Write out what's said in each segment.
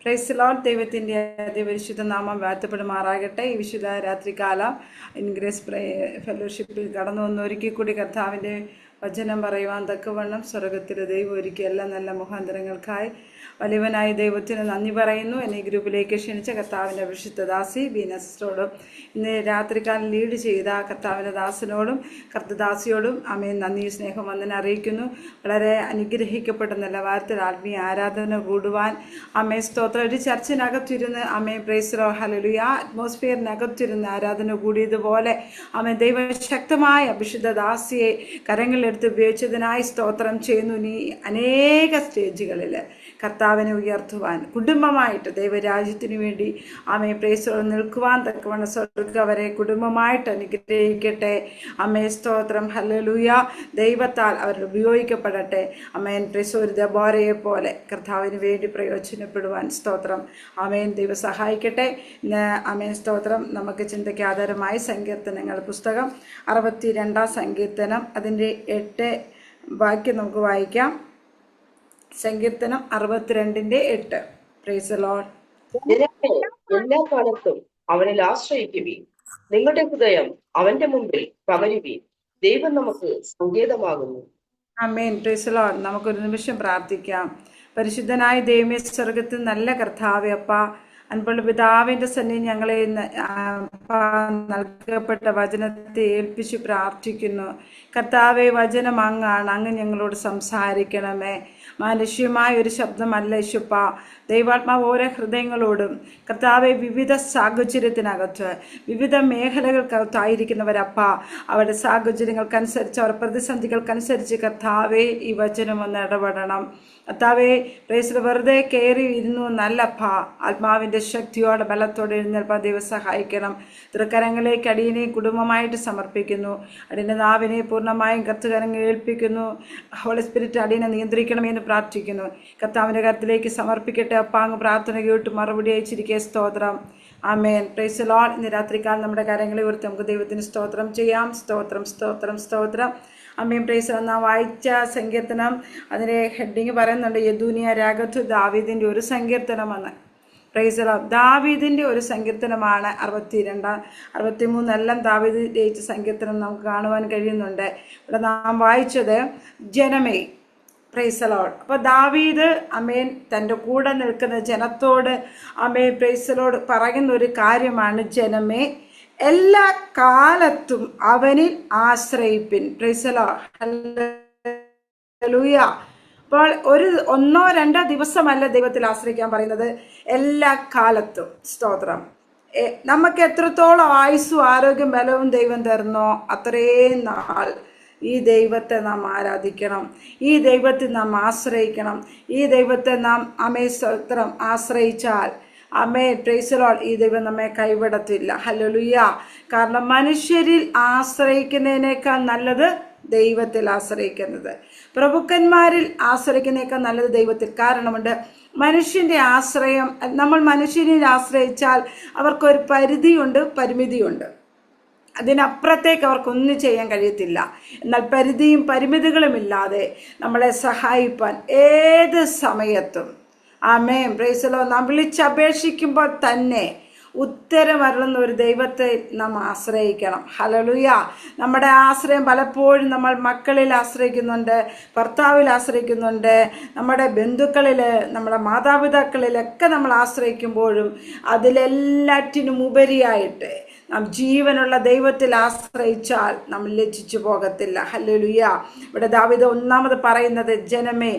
Praise Lord. ദൈവത്തിൻ്റെ അതിപരിശുദ്ധ നാമം വാഴ്ത്തപ്പെടുമാറാകട്ടെ. ഈ വിശുദ്ധ രാത്രികാലം ഇൻഗ്രേസ് ഫെലോഷിപ്പിൽ കടന്നു വന്ന് ഒരിക്കൽ കൂടി കർത്താവിൻ്റെ വചനം പറയുവാൻ തക്കവണ്ണം സ്വർഗത്തിലെ ദൈവം ഒരുക്കിയ എല്ലാ നല്ല മുഖാന്തരങ്ങൾക്കായി വലിയവനായ ദൈവത്തിന് നന്ദി പറയുന്നു. എന്നെ ഈ ഗ്രൂപ്പിലേക്ക് ക്ഷണിച്ച കർത്താവിൻ്റെ വിശുദ്ധ ദാസി ബീനസിനോടും ഇന്ന് രാത്രികാലം ലീഡ് ചെയ്ത കർത്താവിൻ്റെ ദാസിനോടും കർത്തദാസിയോടും അമ്മയും നന്ദി സ്നേഹം വന്ദന അറിയിക്കുന്നു. വളരെ അനുഗ്രഹിക്കപ്പെട്ട നിലവാരത്തിൽ ആത്മീയ ആരാധന കൂടുവാൻ അമ്മയെ സ്തോത്രം. ഒരു ചർച്ചിനകത്തിരുന്ന് അമ്മയെ പ്രൈസ് ലോർഡ് ഹല്ലേലൂയ അറ്റ്മോസ്ഫിയറിനകത്തിരുന്ന് ആരാധന കൂടിയതുപോലെ അമ്മ ദൈവശക്തമായ വിശുദ്ധ ദാസിയെ കരങ്ങളിലെടുത്ത് ഉപയോഗിച്ചതിനായി സ്തോത്രം ചെയ്യുന്നു. നീ അനേക സ്റ്റേജുകളിൽ കർത്താവിനെ ഉയർത്തുവാൻ കുടുംബമായിട്ട് ദൈവരാജ്യത്തിന് വേണ്ടി അമ്മയെ പ്രൈസ് ലോർഡ് നിൽക്കുവാൻ തക്കവണ്ണം സ്വർഗ്ഗം അവരെ കുടുംബമായിട്ട് അനുഗ്രഹിക്കട്ടെ. അമ്മയെ സ്തോത്രം ഹല്ലേലൂയ. ദൈവത്താൽ അവർ ഉപയോഗിക്കപ്പെടട്ടെ. അമ്മേൻ പ്രൈസ് ഒരു ദെബോരയെ പോലെ കർത്താവിന് വേണ്ടി പ്രയോജനപ്പെടുവാൻ സ്തോത്രം. അമ്മേൻ ദൈവം സഹായിക്കട്ടെ. അമ്മേൻ സ്തോത്രം. നമുക്ക് ചിന്തയ്ക്ക് ആധാരമായി സങ്കീർത്തനങ്ങൾ പുസ്തകം 62 സങ്കീർത്തനം അതിൻ്റെ 8 വാക്യം നമുക്ക് വായിക്കാം. സങ്കീർത്തനം 62:8. Price the Lord. എല്ലാ കാലത്തും അവനിൽ ആശ്രയിക്കുവീൻ, നിങ്ങളുടെ ഹൃദയം അവന്റെ മുമ്പിൽ പകരുവീൻ. ദൈവം നമുക്ക് സങ്കേതമാകുന്നു. ആമേൻ. Praise the Lord. നമുക്കൊരു നിമിഷം പ്രാർത്ഥിക്കാം. പരിശുദ്ധനായ ദൈവമേ, സ്വർഗത്തിൽ നല്ല കർത്താവേ, അപ്പ അൻപുള്ള പിതാവിൻ്റെ സന്നിധി ഞങ്ങളെ നൽകപ്പെട്ട വചനത്തെ ഏൽപ്പിച്ച് പ്രാർത്ഥിക്കുന്നു. കർത്താവെ, വചനം അങ്ങാണ്. അങ്ങ് ഞങ്ങളോട് സംസാരിക്കണമേ. മനുഷ്യമായ ഒരു ശബ്ദമല്ല യേശുപ്പ. ദൈവാത്മാവ് ഓരോ ഹൃദയങ്ങളോടും കർത്താവെ, വിവിധ സാഹചര്യത്തിനകത്ത് വിവിധ മേഖലകൾക്കകത്തായിരിക്കുന്നവരപ്പ, അവരുടെ സാഹചര്യങ്ങൾക്കനുസരിച്ച് അവർ പ്രതിസന്ധികൾക്കനുസരിച്ച് കർത്താവെ ഈ വചനം ഒന്ന് ഇടപെടണം. കർത്താവെ, പ്രൈസ് വെറുതെ കയറി ഇരുന്നു എന്നല്ലപ്പ, ആത്മാവിൻ്റെ ശക്തിയോടെ ബലത്തോടെ എഴുന്നേൽപ്പാൻ ദൈവം സഹായിക്കണം. തൃക്കരങ്ങളിലേക്ക് അടിയനെ കുടുംബമായിട്ട് സമർപ്പിക്കുന്നു. അടിയൻ്റെ നാവിനെ പൂർണ്ണമായും കർത്തകരങ്ങൾ ഏൽപ്പിക്കുന്നു. ഹോളി സ്പിരിറ്റ് അടിയനെ നിയന്ത്രിക്കണമെന്ന് പ്രാർത്ഥിക്കുന്നു. കർത്താവിൻ്റെ കരത്തിലേക്ക് സമർപ്പിക്കട്ടെ. അപ്പാങ്ങ് പ്രാർത്ഥന കേട്ട് മറുപടി അയച്ചിരിക്കുക. സ്തോത്രം. ആമേൻ. Praise the Lord. ഇന്ന് രാത്രികാലം നമ്മുടെ കാര്യങ്ങളെ ഓർത്ത് നമുക്ക് ദൈവത്തിന് സ്തോത്രം ചെയ്യാം. സ്തോത്രം, സ്തോത്രം, സ്തോത്രം. അമ്മയും പ്രൈസ്. നാം വായിച്ച സങ്കീർത്തനം അതിൻ്റെ ഹെഡിങ് പറയുന്നുണ്ട്, യദൂനിയ രാഗത്തു ദാവീദിൻ്റെ ഒരു സങ്കീർത്തനമെന്ന്. Price the Lord. ദാവീദിൻ്റെ ഒരു സങ്കീർത്തനമാണ് 62, 63 എല്ലാം ദാവീദ് രചിച്ച സങ്കീർത്തനം നമുക്ക് കാണുവാൻ കഴിയുന്നുണ്ട്. ഇവിടെ നാം വായിച്ചത് ജനമേ. Price the Lord. അപ്പോൾ ദാവീദ് അമേൻ തൻ്റെ കൂടെ നിൽക്കുന്ന ജനത്തോട് അമേൻ പ്രൈസ് ദി ലോർഡ് പറയുന്ന ഒരു കാര്യമാണ്, ജനമേ എല്ലാ കാലത്തും അവനിൽ ആശ്രയിപ്പിൻ. Praise the Lord. ഹല്ലേലൂയ. അപ്പോൾ ഒന്നോ രണ്ടോ ദിവസമല്ല ദൈവത്തിൽ ആശ്രയിക്കാൻ പറയുന്നത്, എല്ലാ കാലത്തും. സ്തോത്രം. നമുക്ക് എത്രത്തോളം ആയുസ്സും ആരോഗ്യം ബലവും ദൈവം തരുന്നോ അത്രയും നാൾ ഈ ദൈവത്തെ നാം ആരാധിക്കണം. ഈ ദൈവത്തെ നാം ആശ്രയിക്കണം. ഈ ദൈവത്തെ നാം സ്തോത്രം ആശ്രയിച്ചാൽ പ്രൈസ് ദി ലോർഡ്, ഈ ദൈവം നമ്മെ കൈവിടത്തില്ല. ഹല്ലേലൂയ. കാരണം മനുഷ്യരിൽ ആശ്രയിക്കുന്നതിനേക്കാൾ നല്ലത് ദൈവത്തിൽ ആശ്രയിക്കുന്നത്. പ്രഭുക്കന്മാരിൽ ആശ്രയിക്കുന്നതിനേക്കാൾ നല്ലത് ദൈവത്തിൽ. കാരണമുണ്ട്, മനുഷ്യൻ്റെ ആശ്രയം, നമ്മൾ മനുഷ്യനിൽ ആശ്രയിച്ചാൽ അവർക്കൊരു പരിധിയുണ്ട്, പരിമിതിയുണ്ട്. അതിനപ്പുറത്തേക്ക് അവർക്കൊന്നും ചെയ്യാൻ കഴിയത്തില്ല. എന്നാൽ പരിധിയും പരിമിതികളും ഇല്ലാതെ നമ്മളെ സഹായിപ്പാൻ ഏത് സമയത്തും ആമേൻ പ്രൈസ് ദി ലോർഡ് നാം വിളിച്ചപേക്ഷിക്കുമ്പോൾ തന്നെ ഉത്തരം അരുളുന്ന ഒരു ദൈവത്തെ നാം ആശ്രയിക്കണം. ഹല്ലേലൂയ. നമ്മുടെ ആശ്രയം പലപ്പോഴും നമ്മൾ മക്കളിൽ ആശ്രയിക്കുന്നുണ്ട്, ഭർത്താവിൽ ആശ്രയിക്കുന്നുണ്ട്, നമ്മുടെ ബന്ധുക്കളിൽ, നമ്മുടെ മാതാപിതാക്കളിലൊക്കെ നമ്മൾ ആശ്രയിക്കുമ്പോഴും അതിലെല്ലാറ്റിനും ഉപരിയായിട്ട് നാം ജീവനുള്ള ദൈവത്തിൽ ആശ്രയിച്ചാൽ നമ്മൾ ലജ്ജിച്ചു പോകത്തില്ല. ഹല്ലേലൂയ. ഇവിടെ ദാവീദ് ഒന്നാമത് പറയുന്നത്, ജനമേ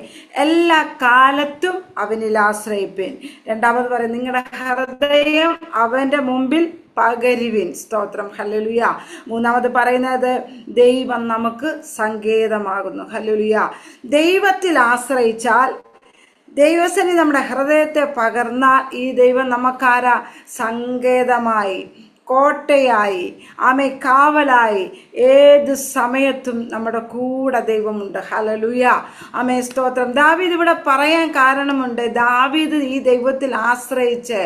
എല്ലാ കാലത്തും അവനിൽ ആശ്രയിപ്പിൻ. രണ്ടാമത് പറയുന്നത്, നിങ്ങളുടെ ഹൃദയം അവൻ്റെ മുമ്പിൽ പകരുവിൻ. സ്തോത്രം. ഹല്ലേലൂയ. മൂന്നാമത് പറയുന്നത്, ദൈവം നമുക്ക് സങ്കേതമാകുന്നു. ഹല്ലേലൂയ. ദൈവത്തിൽ ആശ്രയിച്ചാൽ, ദൈവസന്നിധി നമ്മുടെ ഹൃദയത്തെ പകർന്നാൽ ഈ ദൈവം നമുക്കാരാ? സങ്കേതമായി, കോട്ടയായി, കാവലായി, ഏത് സമയത്തും നമ്മുടെ കൂടെ ദൈവമുണ്ട്. ഹല്ലേലൂയ. സ്തോത്രം. ദാവീദ് ഇവിടെ പറയാൻ കാരണമുണ്ട്. ദാവീദ് ഈ ദൈവത്തിൽ ആശ്രയിച്ച്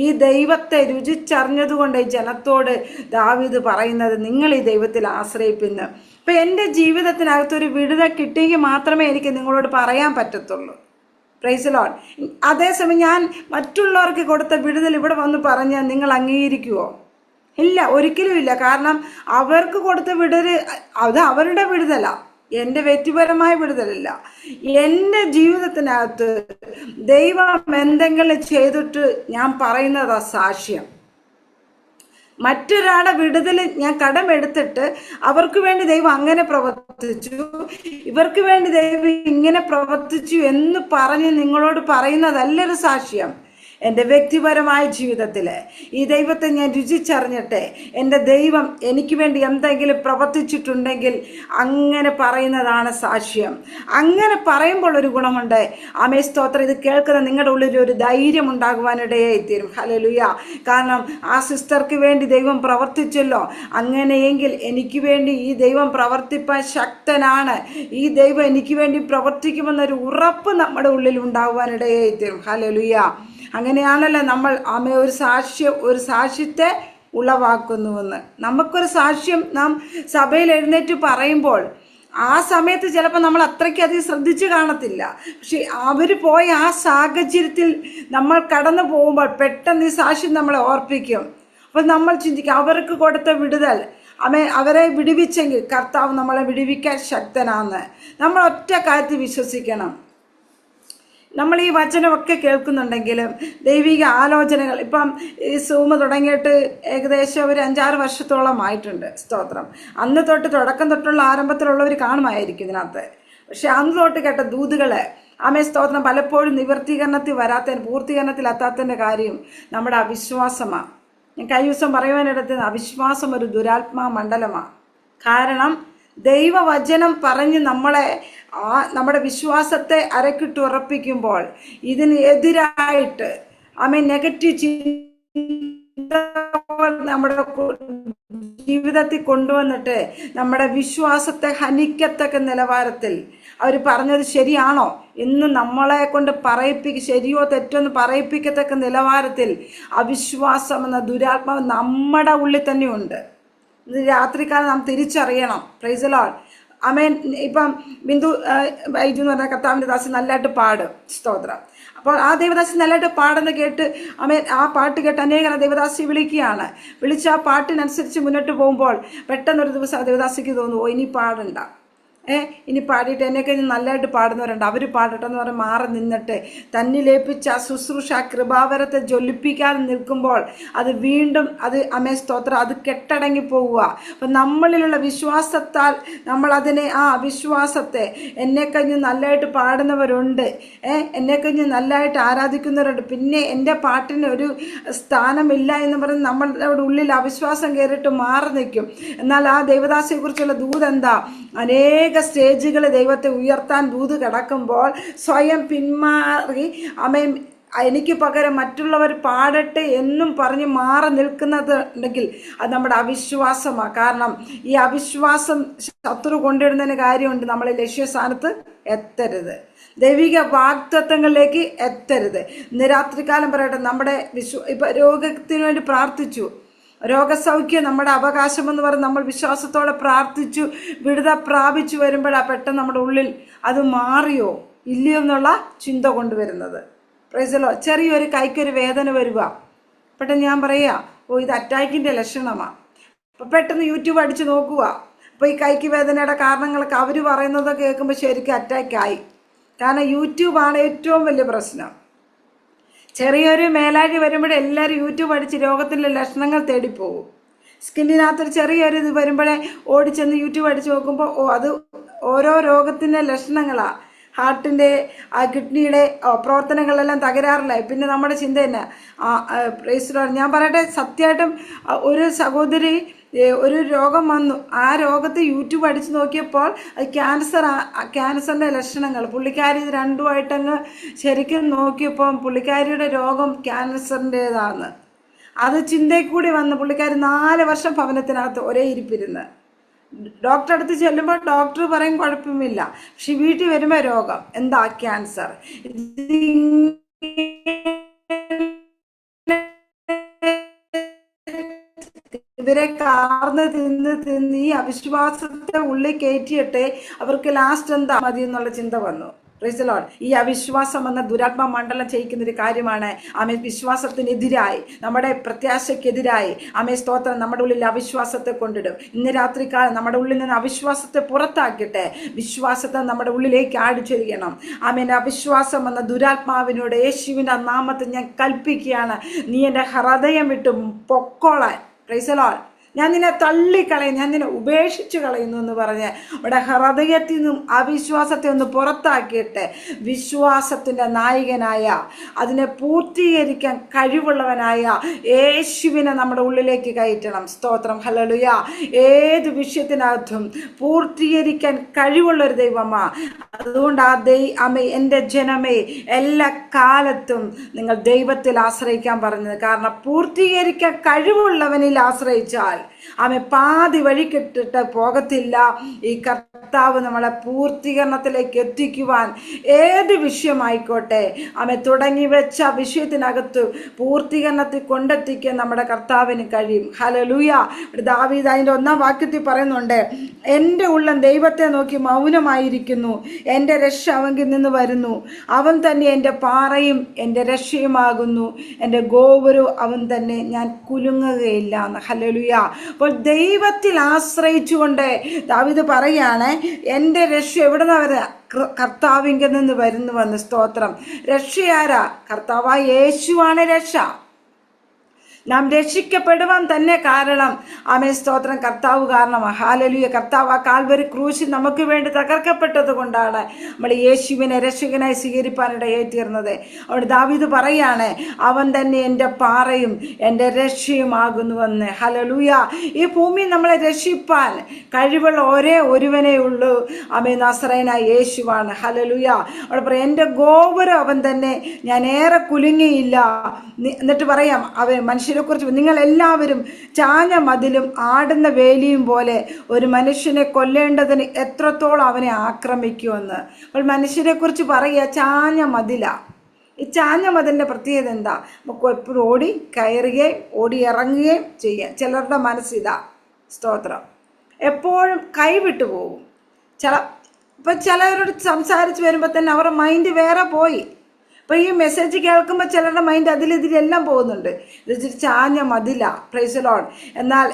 ഈ ദൈവത്തെ രുചിച്ചറിഞ്ഞതുകൊണ്ട് ഈ ജനത്തോട് ദാവീദ് പറയുന്നത്, നിങ്ങൾ ഈ ദൈവത്തിൽ ആശ്രയിപ്പിന്ന്. അപ്പം എൻ്റെ ജീവിതത്തിനകത്തൊരു വിടുതൽ കിട്ടിയെങ്കിൽ മാത്രമേ എനിക്ക് നിങ്ങളോട് പറയാൻ പറ്റത്തുള്ളൂ. Praise Lord. അതേസമയം ഞാൻ മറ്റുള്ളവർക്ക് കൊടുത്ത വിടുതൽ ഇവിടെ വന്ന് പറഞ്ഞാൽ നിങ്ങൾ അംഗീകരിക്കുമോ? ഇല്ല, ഒരിക്കലും ഇല്ല. കാരണം അവർക്ക് കൊടുത്ത വിടുതൽ അത് അവരുടെ വിടുതല, എൻ്റെ വ്യക്തിപരമായ വിടുതലല്ല. എൻ്റെ ജീവിതത്തിനകത്ത് ദൈവം എന്തെങ്കിലും ചെയ്തിട്ട് ഞാൻ പറയുന്നതാ സാക്ഷ്യം. മറ്റൊരാളുടെ വിടുതൽ ഞാൻ കടമെടുത്തിട്ട് അവർക്ക് വേണ്ടി ദൈവം അങ്ങനെ പ്രവർത്തിച്ചു, ഇവർക്ക് വേണ്ടി ദൈവം ഇങ്ങനെ പ്രവർത്തിച്ചു എന്ന് പറഞ്ഞ് നിങ്ങളോട് പറയുന്നതല്ലൊരു സാക്ഷ്യം. എൻ്റെ വ്യക്തിപരമായ ജീവിതത്തിൽ ഈ ദൈവത്തെ ഞാൻ രുചിച്ചറിഞ്ഞിട്ടെ എൻ്റെ ദൈവം എനിക്ക് വേണ്ടി എന്തെങ്കിലും പ്രവർത്തിച്ചിട്ടുണ്ടെങ്കിൽ അങ്ങനെ പറയുന്നതാണ് സാക്ഷ്യം. അങ്ങനെ പറയുമ്പോൾ ഒരു ഗുണമുണ്ട്. ആമേ സ്തോത്രം. ഇത് കേൾക്കുന്ന നിങ്ങളുടെ ഉള്ളിൽ ഒരു ധൈര്യം ഉണ്ടാകുവാനിടയായി തീരും. ഹല്ലേലൂയ. കാരണം ആ സിസ്റ്റർക്ക് വേണ്ടി ദൈവം പ്രവർത്തിച്ചല്ലോ, അങ്ങനെയെങ്കിൽ എനിക്ക് വേണ്ടി ഈ ദൈവം പ്രവർത്തിപ്പാൻ ശക്തനാണ്, ഈ ദൈവം എനിക്ക് വേണ്ടി പ്രവർത്തിക്കുമെന്നൊരു ഉറപ്പ് നമ്മുടെ ഉള്ളിൽ ഉണ്ടാകുവാനിടയായി തീരും. ഹല്ലേലൂയ. അങ്ങനെയാണല്ലോ നമ്മൾ ഒരു സാക്ഷ്യത്തെ ഉളവാക്കുന്നുവെന്ന്. നമുക്കൊരു സാക്ഷ്യം നാം സഭയിൽ എഴുന്നേറ്റ് പറയുമ്പോൾ ആ സമയത്ത് ചിലപ്പോൾ നമ്മൾ അത്രയ്ക്കധികം ശ്രദ്ധിച്ച് കാണത്തില്ല. പക്ഷെ അവർ പോയ ആ സാഹചര്യത്തിൽ നമ്മൾ കടന്നു പോകുമ്പോൾ പെട്ടെന്ന് ഈ സാക്ഷ്യം നമ്മളെ ഓർപ്പിക്കും. അപ്പം നമ്മൾ ചിന്തിക്കും, അവർക്ക് കൊടുത്ത വിടുതൽ, അവരെ വിടുവിച്ചെങ്കിൽ കർത്താവ് നമ്മളെ വിടുവിക്കാൻ ശക്തനാണ്. നമ്മൾ ഒറ്റ കാര്യത്തിൽ വിശ്വസിക്കണം. നമ്മൾ ഈ വചനമൊക്കെ കേൾക്കുന്നുണ്ടെങ്കിലും ദൈവിക ആലോചനകൾ ഇപ്പം ഈ സൂം തുടങ്ങിയിട്ട് ഏകദേശം ഒരു 5-6 വർഷത്തോളം ആയിട്ടുണ്ട്. സ്തോത്രം. അന്ന് തൊട്ട് തുടക്കം തൊട്ടുള്ള ആരംഭത്തിലുള്ളവർ കാണുമായിരിക്കും ഇതിനകത്ത്. പക്ഷെ അന്ന് തൊട്ട് കേട്ട ദൂതുകളെ സ്തോത്രം പലപ്പോഴും പൂർത്തീകരണത്തിലെത്താത്തതിൻ്റെ കാര്യം നമ്മുടെ അവിശ്വാസമാണ്. ഞാൻ കഴിഞ്ഞ ദിവസം പറയുവാനിടത്ത് അവിശ്വാസം ഒരു ദുരാത്മാ മണ്ഡലമാണ്. കാരണം ദൈവവചനം പറഞ്ഞ് നമ്മുടെ വിശ്വാസത്തെ അരക്കിട്ടുറപ്പിക്കുമ്പോൾ ഇതിന് എതിരായിട്ട് നെഗറ്റീവ് ചിന്ത നമ്മുടെ ജീവിതത്തിൽ കൊണ്ടുവന്നിട്ട് നമ്മുടെ വിശ്വാസത്തെ ഹനിക്കത്തക്ക നിലവാരത്തിൽ അവർ പറഞ്ഞത് ശരിയാണോ എന്ന് നമ്മളെ കൊണ്ട് ശരിയോ തെറ്റോ എന്ന് പറയിപ്പിക്കത്തക്ക നിലവാരത്തിൽ അവിശ്വാസം എന്ന ദുരാത്മാവ് നമ്മുടെ ഉള്ളിൽ തന്നെയുണ്ട്. ഇത് രാത്രിക്കാലം നാം തിരിച്ചറിയണം. Price the Lord. ഇപ്പം ബിന്ദു ബൈജു എന്ന് പറഞ്ഞ കർത്താവിൻ്റെ ദാസി നല്ലതായിട്ട് പാടും. സ്തോത്രം. അപ്പോൾ ആ ദേവദാസി നല്ലതായിട്ട് പാടുന്ന കേട്ട് ആ പാട്ട് കേട്ട് അനേകം ദേവദാസി വിളിക്കുകയാണ്. വിളിച്ച് ആ പാട്ടിനനുസരിച്ച് മുന്നോട്ട് പോകുമ്പോൾ പെട്ടെന്നൊരു ദിവസം ആ ദേവദാസിക്ക് തോന്നുന്നു, ഇനി പാടണ്ട, ഇനി പാടിയിട്ട് എന്നെ കഴിഞ്ഞ് നല്ലതായിട്ട് പാടുന്നവരുണ്ട്, അവർ പാടട്ടെ എന്ന് പറഞ്ഞ് മാറി നിന്നിട്ട് തന്നിലേപ്പിച്ച ആ ശുശ്രൂഷ കൃപാവരത്തെ ജ്വലിപ്പിക്കാതെ നിൽക്കുമ്പോൾ അത് വീണ്ടും സ്തോത്രം അത് കെട്ടടങ്ങി പോവുക. അപ്പം നമ്മളിലുള്ള വിശ്വാസത്താൽ നമ്മളതിനെ ആ അവിശ്വാസത്തെ എന്നെ കഴിഞ്ഞ് നല്ലതായിട്ട് പാടുന്നവരുണ്ട്, എന്നെ കഴിഞ്ഞ് നല്ലതായിട്ട് ആരാധിക്കുന്നവരുണ്ട്, പിന്നെ എൻ്റെ പാട്ടിന് ഒരു സ്ഥാനമില്ല എന്ന് പറഞ്ഞ് നമ്മളുടെ ഉള്ളിൽ അവിശ്വാസം കയറിയിട്ട് മാറി നിൽക്കും. എന്നാൽ ആ ദേവദാസിയെക്കുറിച്ചുള്ള ദൂതെന്താ? അനേക സ്റ്റേജുകൾ ദൈവത്തെ ഉയർത്താൻ ദൂത് കിടക്കുമ്പോൾ സ്വയം പിന്മാറി എനിക്ക് പകരം മറ്റുള്ളവർ പാടട്ടെ എന്നും പറഞ്ഞ് മാറി നിൽക്കുന്നത് ഉണ്ടെങ്കിൽ അത് നമ്മുടെ അവിശ്വാസമാണ്. കാരണം ഈ അവിശ്വാസം ശത്രു കൊണ്ടിടുന്നതിന് കാര്യമുണ്ട്. നമ്മൾ ലക്ഷ്യസ്ഥാനത്ത് എത്തരുത്, ദൈവിക വാഗ്ദത്തങ്ങളിലേക്ക് എത്തരുത്. ഇന്ന് രാത്രികാലം പറയട്ടെ, നമ്മുടെ ഇപ്പം രോഗത്തിന് വേണ്ടി പ്രാർത്ഥിച്ചു, രോഗസൗഖ്യം നമ്മുടെ അവകാശമെന്ന് പറഞ്ഞ് നമ്മൾ വിശ്വാസത്തോടെ പ്രാർത്ഥിച്ചു വിടുതൽ പ്രാപിച്ചു വരുമ്പോഴാണ് പെട്ടെന്ന് നമ്മുടെ ഉള്ളിൽ അത് മാറിയോ ഇല്ലയോ എന്നുള്ള ചിന്ത കൊണ്ടുവരുന്നത്. Price the Lord. ചെറിയൊരു കൈക്കൊരു വേദന വരിക, പെട്ടെന്ന് ഞാൻ പറയുക, ഇത് അറ്റാക്കിൻ്റെ ലക്ഷണമാണ്. അപ്പം പെട്ടെന്ന് യൂട്യൂബ് അടിച്ച് നോക്കുക. അപ്പോൾ ഈ കൈക്ക് വേദനയുടെ കാരണങ്ങളൊക്കെ അവർ പറയുന്നത് കേൾക്കുമ്പോൾ ശരിക്കും അറ്റാക്കായി. കാരണം യൂട്യൂബാണ് ഏറ്റവും വലിയ പ്രശ്നം. ചെറിയൊരു മേലാഴി വരുമ്പോഴേ എല്ലാവരും യൂട്യൂബ് അടിച്ച് രോഗത്തിൻ്റെ ലക്ഷണങ്ങൾ തേടിപ്പോകും. സ്കിന്നിനകത്തൊരു ചെറിയൊരു ഇത് വരുമ്പോഴേ ഓടിച്ചെന്ന് യൂട്യൂബ് അടിച്ച് നോക്കുമ്പോൾ അത് ഓരോ രോഗത്തിൻ്റെ ലക്ഷണങ്ങളാണ്. ഹാർട്ടിൻ്റെ കിഡ്നിയുടെ പ്രവർത്തനങ്ങളെല്ലാം തകരാറിലായി. പിന്നെ നമ്മുടെ ചിന്ത തന്നെ ഞാൻ പറയട്ടെ, സത്യമായിട്ടും ഒരു സഹോദരി ഒരു രോഗം വന്നു, ആ രോഗത്തെ യൂട്യൂബ് അടിച്ച് നോക്കിയപ്പോൾ അത് ക്യാൻസറിൻ്റെ ലക്ഷണങ്ങൾ. പുള്ളിക്കാരി ഇത് രണ്ടുമായിട്ടങ്ങ് ശരിക്കും നോക്കിയപ്പോൾ പുള്ളിക്കാരിയുടെ രോഗം ക്യാൻസറിൻ്റേതാണ്. അത് ചിന്തയിൽ കൂടി വന്ന് പുള്ളിക്കാരി 4 വർഷം ഭവനത്തിനകത്ത് ഒരേ ഇരിപ്പിരുന്ന്. ഡോക്ടറെ അടുത്ത് ചെല്ലുമ്പോൾ ഡോക്ടർ പറയും കുഴപ്പമില്ല, പക്ഷെ വീട്ടിൽ വരുമ്പോൾ രോഗം എന്താ ക്യാൻസർ. ഇവരെ കാർന്ന് തിന്ന് ഈ അവിശ്വാസത്തെ ഉള്ളിൽ കയറ്റിയിട്ടെ അവർക്ക് ലാസ്റ്റ് എന്താ മതി എന്നുള്ള ചിന്ത വന്നു. Price the Lord. ഈ അവിശ്വാസം എന്ന ദുരാത്മ മണ്ഡലം ചെയ്യിക്കുന്ന ഒരു കാര്യമാണ്. ആമേ വിശ്വാസത്തിനെതിരായി, നമ്മുടെ പ്രത്യാശയ്ക്കെതിരായി ആമേ സ്തോത്രം നമ്മുടെ ഉള്ളിൽ അവിശ്വാസത്തെ കൊണ്ടിടും. ഇന്ന് രാത്രികാലം നമ്മുടെ ഉള്ളിൽ നിന്ന് അവിശ്വാസത്തെ പുറത്താക്കിയിട്ട് വിശ്വാസത്തെ നമ്മുടെ ഉള്ളിലേക്ക് ആടിച്ചൊരിയണം. ആമേൻ. അവിശ്വാസം എന്ന ദുരാത്മാവിനോട് യേശുവിൻ്റെ നാമത്തിൽ ഞാൻ കൽപ്പിക്കുകയാണ്, നീ എൻ്റെ ഹൃദയം വിട്ട് പൊക്കോളാൻ. Price the Lord. ഞാൻ നിന്നെ തള്ളിക്കളയും, ഞാൻ നിന്നെ ഉപേക്ഷിച്ച് കളയുന്നു എന്ന് പറഞ്ഞ് അവിടെ ഹൃദയത്തിൽ നിന്നും അവിശ്വാസത്തെ ഒന്ന് പുറത്താക്കിയിട്ട് വിശ്വാസത്തിൻ്റെ നായകനായ, അതിനെ പൂർത്തീകരിക്കാൻ കഴിവുള്ളവനായ യേശുവിനെ നമ്മുടെ ഉള്ളിലേക്ക് കയറ്റണം. സ്തോത്രം. ഹല്ലേലൂയ. ഏത് വിഷയത്തിനകത്തും പൂർത്തീകരിക്കാൻ കഴിവുള്ളൊരു ദൈവമാ. അതുകൊണ്ട് എൻ്റെ ജനമേ, എല്ലാ കാലത്തും നിങ്ങൾ ദൈവത്തിൽ ആശ്രയിക്കാൻ പറഞ്ഞത്. കാരണം പൂർത്തീകരിക്കാൻ കഴിവുള്ളവനിൽ ആശ്രയിച്ചാൽ പാതി വഴിക്കിട്ടിട്ട് പോകത്തില്ല. ഈ കർത്താവ് നമ്മളെ പൂർത്തീകരണത്തിലേക്ക് എത്തിക്കുവാൻ ഏത് വിഷയമായിക്കോട്ടെ തുടങ്ങി വെച്ച വിഷയത്തിനകത്ത് പൂർത്തീകരണത്തിൽ കൊണ്ടെത്തിക്കാൻ നമ്മുടെ കർത്താവിന് കഴിയും. ഹല്ലേലൂയ. ദാവീദ് അതിൻ്റെ 1-ാം വാക്യത്തിൽ പറയുന്നുണ്ട്, എൻ്റെ ഉള്ളം ദൈവത്തെ നോക്കി മൗനമായിരിക്കുന്നു, എൻ്റെ രക്ഷ അവങ്കിൽ നിന്ന് വരുന്നു, അവൻ തന്നെ എൻ്റെ പാറയും എൻ്റെ രക്ഷയുമാകുന്നു, എൻ്റെ ഗോപുരവും അവൻ തന്നെ, ഞാൻ കുലുങ്ങുകയില്ല എന്ന്. ഹല്ലേലൂയ. അപ്പോൾ ദൈവത്തിൽ ആശ്രയിച്ചുകൊണ്ട് ദാവീദ് പറയാണ്, എൻ്റെ രക്ഷ എവിടെ നിന്ന് വരാ? കർത്താവിങ്കിൽ നിന്ന് വരുന്നുവെന്ന്. സ്തോത്രം. രക്ഷയാരാ? കർത്താവായ യേശുവാണ് രക്ഷ. നാം രക്ഷിക്കപ്പെടുവാൻ തന്നെ കാരണം ആമേ സ്തോത്രം കർത്താവ് കാരണമാണ്. ഹല്ലേലൂയ. കർത്താവ് ആ കാൽവരി ക്രൂശിൽ നമുക്ക് വേണ്ടി തകർക്കപ്പെട്ടത് കൊണ്ടാണ് നമ്മൾ യേശുവിനെ രക്ഷകനായി സ്വീകരിപ്പാനിടയായി തീർന്നത്. അവിടെ ദാവീദ് പറയാണ്, അവൻ തന്നെ എൻ്റെ പാറയും എൻ്റെ രക്ഷയുമാകുന്നുവെന്ന്. ഹല്ലേലൂയ. ഈ ഭൂമിയിൽ നമ്മളെ രക്ഷിപ്പാൻ കഴിവുള്ള ഒരേ ഒരുവനേ ഉള്ളൂ. ആമേ നസറേയനായ യേശുവാണ്. ഹല്ലേലൂയ. അവിടെ പറയാം, എൻ്റെ ഗോപുരം അവൻ തന്നെ, ഞാൻ ഏറെ കുലുങ്ങിയില്ല. എന്നിട്ട് പറയാം, അവൻ മനുഷ്യരെ കുറിച്ച്, നിങ്ങൾ എല്ലാവരും ചാഞ്ഞ മതിലും ആടുന്ന വേലിയും പോലെ ഒരു മനുഷ്യനെ കൊല്ലേണ്ടതിന് എത്രത്തോളം അവനെ ആക്രമിക്കുമെന്ന്. അപ്പോൾ മനുഷ്യരെ കുറിച്ച് പറയുക ചാഞ്ഞ മതില. ഈ ചാഞ്ഞ മതിലിൻ്റെ പ്രത്യേകത എന്താ? നമുക്ക് എപ്പോഴും ഓടി കയറുകയും ഓടി ഇറങ്ങുകയും ചെയ്യാം. ചിലരുടെ മനസ്സിതാ. സ്തോത്രം. എപ്പോഴും കൈവിട്ടു പോകും. ഇപ്പം ചിലവരോട് സംസാരിച്ച് വരുമ്പോൾ തന്നെ അവരുടെ മൈൻഡ് വേറെ പോയി. അപ്പോൾ ഈ മെസ്സേജ് കേൾക്കുമ്പോൾ ചിലരുടെ മൈൻഡ് അതിലെതിരെല്ലാം പോകുന്നുണ്ട്. ഇത് ചാഞ്ഞ മതില. Praise the Lord. എന്നാൽ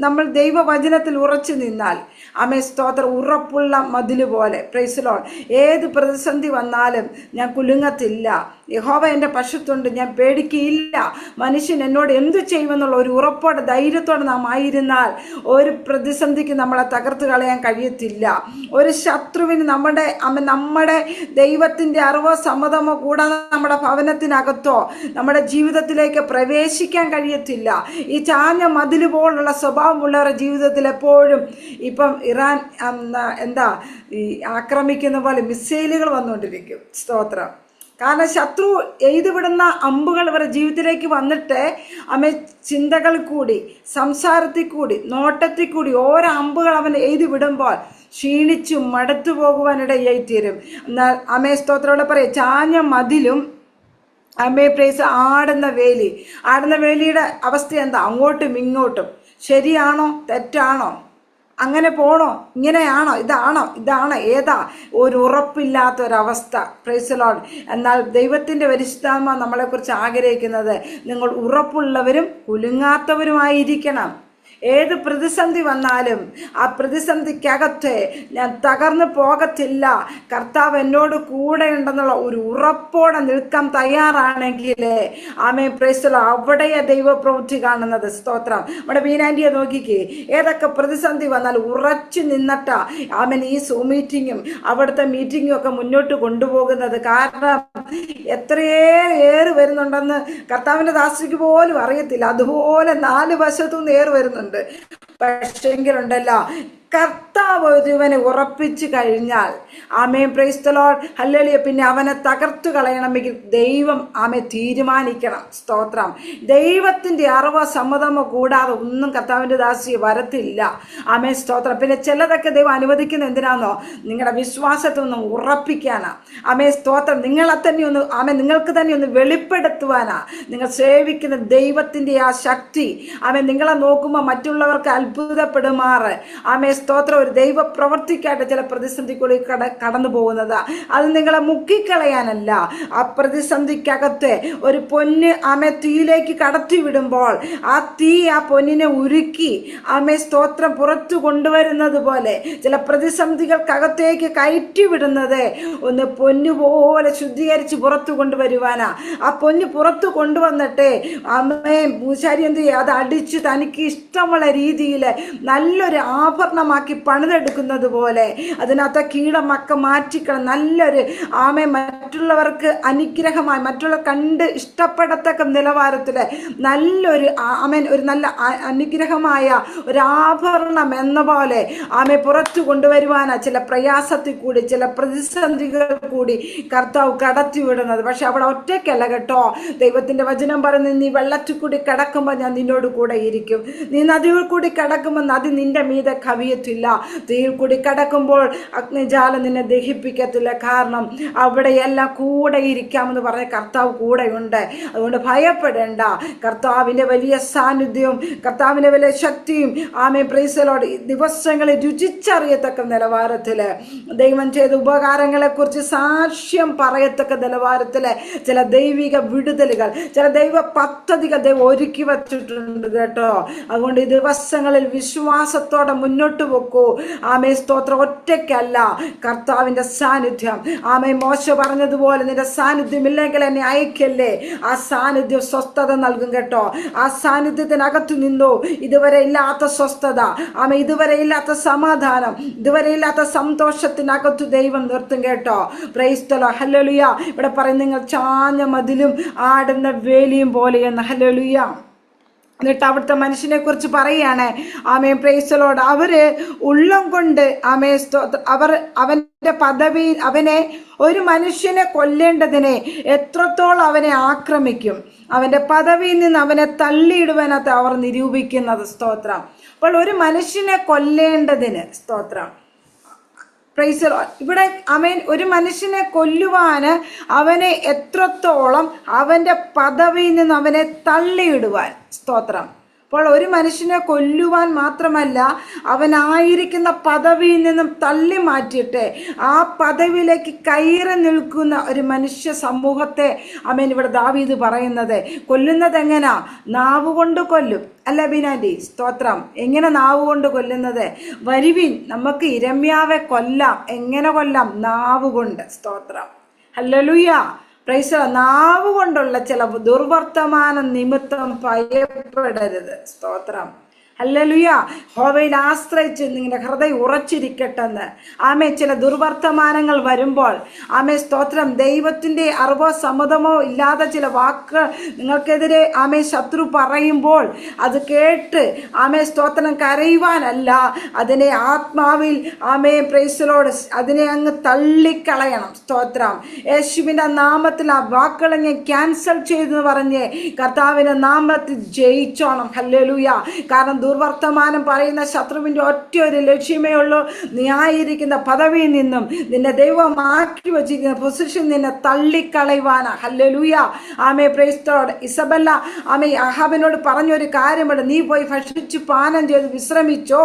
നമ്മൾ ദൈവവചനത്തിൽ ഉറച്ചു നിന്നാൽ ആമേ സ്തോത്രം ഉറപ്പുള്ള മതില് പോലെ. Price the Lord. ഏത് പ്രതിസന്ധി വന്നാലും ഞാൻ കുലുങ്ങത്തില്ല. യഹോവ എൻ്റെ പക്ഷത്തുണ്ട്, ഞാൻ പേടിക്കുകയില്ല. മനുഷ്യൻ എന്നോട് എന്തു ചെയ്യുമെന്നുള്ള ഒരു ഉറപ്പോടെ ധൈര്യത്തോടെ നാം ആയിരുന്നാൽ ഒരു പ്രതിസന്ധിക്ക് നമ്മളെ തകർത്ത് കളയാൻ കഴിയത്തില്ല. ഒരു ശത്രുവിന് നമ്മുടെ ദൈവത്തിൻ്റെ അറിവോ സമ്മതമോ കൂടാതെ നമ്മുടെ ഭവനത്തിനകത്തോ നമ്മുടെ ജീവിതത്തിലേക്ക് പ്രവേശിക്കാൻ കഴിയത്തില്ല. ഈ ചാഞ്ഞ മതില് പോലുള്ള സ്വഭാവമുള്ളവരുടെ ജീവിതത്തിൽ എപ്പോഴും ഇപ്പം ഇറാൻ ഈ ആക്രമിക്കുന്ന പോലെ മിസൈലുകൾ വന്നുകൊണ്ടിരിക്കും. സ്തോത്രം. കാരണം ശത്രു എഴുതുവിടുന്ന അമ്പുകൾ ഇവരുടെ ജീവിതത്തിലേക്ക് വന്നിട്ട് ചിന്തകളിൽ കൂടി, സംസാരത്തിൽ കൂടി, നോട്ടത്തിൽ കൂടി ഓരോ അമ്പുകൾ അവൻ എഴുതി വിടുമ്പോൾ ക്ഷീണിച്ചു മടുത്തു പോകുവാനിടയായി തീരും. എന്നാൽ അമേ സ്തോത്രത്തോടെ പറയും, ചാഞ്ഞ മതിലും അമേ പ്രൈസ് ആടുന്ന വേലി. ആടുന്ന വേലിയുടെ അവസ്ഥ എന്താ? അങ്ങോട്ടും ഇങ്ങോട്ടും. ശരിയാണോ തെറ്റാണോ? അങ്ങനെ പോണോ? ഇങ്ങനെയാണോ? ഇതാണോ ഏതാ? ഒരു ഉറപ്പില്ലാത്തൊരവസ്ഥ. Price the Lord. എന്നാൽ ദൈവത്തിൻ്റെ പരിശുദ്ധാത്മാ നമ്മളെക്കുറിച്ച് ആഗ്രഹിക്കുന്നത് നിങ്ങൾ ഉറപ്പുള്ളവരും കുലുങ്ങാത്തവരുമായിരിക്കണം. ഏത് പ്രതിസന്ധി വന്നാലും ആ പ്രതിസന്ധിക്കകത്ത് ഞാൻ തകർന്നു പോകത്തില്ല, കർത്താവ് എന്നോട് കൂടെ ഉണ്ടെന്നുള്ള ഒരു ഉറപ്പോടെ നിൽക്കാൻ തയ്യാറാണെങ്കിൽ ആമേ പ്രൈസ് ദി ലോർഡ്, അവിടെയാ ദൈവപ്രവൃത്തി കാണുന്നത്. സ്തോത്രം. നമ്മുടെ ബീനാൻഡിയെ നോക്കിക്കേ, ഏതൊക്കെ പ്രതിസന്ധി വന്നാലും ഉറച്ചു നിന്നിട്ടാ ആമൻ ഈ സൂം മീറ്റിങ്ങും അവിടുത്തെ മീറ്റിങ്ങും ഒക്കെ മുന്നോട്ട് കൊണ്ടുപോകുന്നത്. കാരണം എത്രയേറെ വരുന്നുണ്ടെന്ന് കർത്താവിൻ്റെ ദാസിക്ക് പോലും അറിയത്തില്ല. അതുപോലെ 4 വശത്തുനിന്ന് ഏറ് വരുന്നുണ്ട്. പക്ഷെങ്കിലുണ്ടല്ലോ, കർത്താവ് ഒരുവനെ ഉറപ്പിച്ചു കഴിഞ്ഞാൽ ആമേൻ പ്രൈസ് ദി ലോർഡ് ഹല്ലേലൂയ, പിന്നെ അവനെ തകർത്തു കളയണമെങ്കിൽ ദൈവം തീരുമാനിക്കണം. സ്തോത്രം. ദൈവത്തിൻ്റെ അറിവോ സമ്മതമോ കൂടാതെ ഒന്നും കർത്താവിൻ്റെ ദാസി വരത്തില്ല. ആമേൻ സ്തോത്രം. പിന്നെ ചിലതൊക്കെ ദൈവം അനുവദിക്കുന്ന എന്തിനാണെന്നോ? നിങ്ങളുടെ വിശ്വാസത്തെ ഒന്ന് ഉറപ്പിക്കാനാ. ആമേൻ സ്തോത്രം. നിങ്ങൾക്ക് തന്നെ ഒന്ന് വെളിപ്പെടുത്തുവാനാ. നിങ്ങൾ സേവിക്കുന്ന ദൈവത്തിൻ്റെ ആ ശക്തി ആമേൻ നിങ്ങളെ നോക്കുമ്പോൾ മറ്റുള്ളവർക്ക് അത്ഭുതപ്പെടുമാറ് ആമേൻ സ്തോത്രം, ഒരു ദൈവ പ്രവർത്തിക്കായിട്ട് ചില പ്രതിസന്ധി കൂടി കടന്നു പോകുന്നത്. അത് നിങ്ങളെ മുക്കിക്കളയാനല്ല. ആ പ്രതിസന്ധിക്കകത്ത് ഒരു പൊന്ന് തീയിലേക്ക് കടത്തി വിടുമ്പോൾ ആ തീ ആ പൊന്നിനെ ഉരുക്കി സ്തോത്രം പുറത്തു കൊണ്ടുവരുന്നത് പോലെ ചില പ്രതിസന്ധികൾക്കകത്തേക്ക് കയറ്റി വിടുന്നത് ഒന്ന് പൊന്നുപോലെ ശുദ്ധീകരിച്ച് പുറത്തു കൊണ്ടുവരുവാനാ. ആ പൊന്ന് പുറത്തു കൊണ്ടുവന്നിട്ട് പൂശാരി എന്ത് ചെയ്യുക, അത് അടിച്ച് തനിക്ക് ഇഷ്ടമുള്ള രീതിയിൽ നല്ലൊരു ആഭരണമാക്കി പണിതെടുക്കുന്നത് പോലെ അതിനകത്ത് കീടമൊക്കെ മാറ്റിക്കണം. നല്ലൊരു മറ്റുള്ളവർക്ക് അനുഗ്രഹമായി, മറ്റുള്ളവർ കണ്ട് ഇഷ്ടപ്പെടത്തക്ക നിലവാരത്തിൽ നല്ലൊരു ഒരു നല്ല അനുഗ്രഹമായ ഒരു ആഭരണം എന്ന പോലെ പുറത്തു കൊണ്ടുവരുവാനാ ചില പ്രയാസത്തിൽ കൂടി, ചില പ്രതിസന്ധികൾ കൂടി കർത്താവ് കടത്തി വിടുന്നത്. പക്ഷെ അവിടെ ഒറ്റയ്ക്കല്ല കേട്ടോ. ദൈവത്തിന്റെ വചനം പറയുന്നത്, നീ വെള്ളത്തിൽ കൂടി കിടക്കുമ്പോൾ ഞാൻ നിന്നോട് കൂടെ ഇരിക്കും. നീ നദിയിൽ കൂടി കിടക്കുമ്പോൾ നദി നിന്റെ മീതെ കവിയത്തില്ല. തീയിൽ കൂടി കിടക്കുമ്പോൾ അഗ്നിജാലം നിന്നെ ദഹിപ്പിക്കത്തില്ല. കാരണം അവിടെയെല്ലാം കൂടെ ഇരിക്കാമെന്ന് പറഞ്ഞ കർത്താവ് കൂടെയുണ്ട്. അതുകൊണ്ട് ഭയപ്പെടേണ്ട. കർത്താവിന്റെ വലിയ സാന്നിധ്യവും കർത്താവിന്റെ വലിയ ശക്തിയും പ്രൈസ് ദി ലോർഡ് ദിവസങ്ങളിൽ രുചിച്ചറിയത്തക്ക നിലവാരത്തില് ദൈവം ചെയ്ത ഉപകാരങ്ങളെ കുറിച്ച് സാക്ഷ്യം പറയത്തക്ക നിലവാരത്തില് ചില ദൈവിക വിടുതലുകൾ, ചില ദൈവ പദ്ധതികൾ ദൈവം ഒരുക്കി വച്ചിട്ടുണ്ട് കേട്ടോ. അതുകൊണ്ട് ഈ ദിവസങ്ങളിൽ വിശ്വാസത്തോടെ മുന്നോട്ട് വെക്കൂ. സ്തോത്രം. ഒറ്റയ്ക്കല്ല, കർത്താവിന്റെ സാന്നിധ്യം. മോശ പറഞ്ഞതുപോലെ നിന്റെ സാന്നിധ്യം ഇല്ലെങ്കിൽ എന്നെ അയക്കല്ലേ. ആ സാന്നിധ്യം സ്വസ്ഥത നൽകും കേട്ടോ. ആ സാന്നിധ്യത്തിനകത്തു നിന്നോ ഇതുവരെ ഇല്ലാത്ത സ്വസ്ഥത, ഇതുവരെ ഇല്ലാത്ത സമാധാനം, ഇതുവരെ ഇല്ലാത്ത സന്തോഷത്തിനകത്തു ദൈവം നിർത്തും കേട്ടോ. Price the Lord. ഹല്ലേലൂയ. ഇവിടെ പറയും, നിങ്ങൾ ചാഞ്ഞ മതിലും ആടുന്ന വേലിയും പോലെയെന്ന്. ഹല്ലേലൂയ. എന്നിട്ട് അവിടുത്തെ മനുഷ്യനെ കുറിച്ച് പറയുകയാണ്, പ്രൈസ് ദി ലോർഡ്, അവര് ഉള്ളം കൊണ്ട് അവന്റെ പദവി, അവനെ ഒരു മനുഷ്യനെ കൊല്ലേണ്ടതിനെ എത്രത്തോളം അവനെ ആക്രമിക്കും, അവന്റെ പദവിയിൽ നിന്ന് അവനെ തള്ളിയിടുവാനകത്ത് അവർ നിരൂപിക്കുന്നത്. സ്തോത്രം. അപ്പോൾ ഒരു മനുഷ്യനെ കൊല്ലേണ്ടതിന്, സ്തോത്രം, പ്രൈസ് ദി ലോർഡ്, ഇവിടെ ഒരു മനുഷ്യനെ കൊല്ലുവാന് അവനെ എത്രത്തോളം അവന്റെ പദവിയിൽ നിന്ന് അവനെ തള്ളിയിടുവാൻ. സ്തോത്രം. അപ്പോൾ ഒരു മനുഷ്യനെ കൊല്ലുവാൻ മാത്രമല്ല, അവനായിരിക്കുന്ന പദവിയിൽ നിന്നും തള്ളി മാറ്റിയിട്ട് ആ പദവിയിലേക്ക് കയറി നിൽക്കുന്ന ഒരു മനുഷ്യ സമൂഹത്തെ ഇവിടെ ദാവീദ് പറയുന്നത്. കൊല്ലുന്നത് എങ്ങനാ? നാവ് കൊണ്ട് കൊല്ലും. അല്ല ബിനാൻഡി? സ്തോത്രം. എങ്ങനെ നാവ് കൊണ്ട് കൊല്ലുന്നത്? വരുവിൻ, നമുക്ക് ഇരമ്യാവെ കൊല്ലാം. എങ്ങനെ കൊല്ലാം? നാവ് കൊണ്ട്. സ്തോത്രം. ഹല്ലേലൂയ. പ്രൈസ്. നാവ് കൊണ്ടുള്ള ചില ദുർവർത്തമാനം നിമിത്തം ഭയപ്പെടരുത്. സ്തോത്രം. ഹല്ലേലൂയ. യഹോവയിൽ ആശ്രയിച്ച് നിങ്ങളുടെ ഹൃദയം ഉറച്ചിരിക്കട്ടെന്ന്. ചില ദുർവർത്തമാനങ്ങൾ വരുമ്പോൾ സ്തോത്രം, ദൈവത്തിന്റെ അറിവോ സമ്മതമോ ഇല്ലാതെ ചില വാക്കുകൾ നിങ്ങൾക്കെതിരെ ശത്രു പറയുമ്പോൾ അത് കേട്ട് സ്തോത്രം കരയുവാനല്ല, അതിനെ ആത്മാവിൽ പ്രൈസ് ദി ലോർഡ് അതിനെ അങ്ങ് തള്ളിക്കളയണം. സ്തോത്രം. യേശുവിന്റെ നാമത്തിൽ ആ വാക്കുകൾ ഞാൻ ക്യാൻസൽ ചെയ്തെന്ന് പറഞ്ഞ് കർത്താവിന്റെ നാമത്തിൽ ജയിച്ചോണം. ഹല്ലേലൂയ. കാരണം ദുർവർത്തമാനം പറയുന്ന ശത്രുവിന്റെ ഒറ്റ ഒരു ലക്ഷ്യമേ ഉള്ളൂ, നീ ആയിരിക്കുന്ന പദവിയിൽ നിന്നും നിന്നെ ദൈവം ആക്കി വച്ചിരിക്കുന്ന പൊസിഷൻ നിന്നെ തള്ളിക്കളയുവാനാ. ഹല്ലേലൂയ. Praise the Lord. ഇസബല്ല അഹാബിനോട് പറഞ്ഞൊരു കാര്യമുണ്ട്, നീ പോയി ഭക്ഷിച്ച് പാനം ചെയ്ത് വിശ്രമിച്ചോ.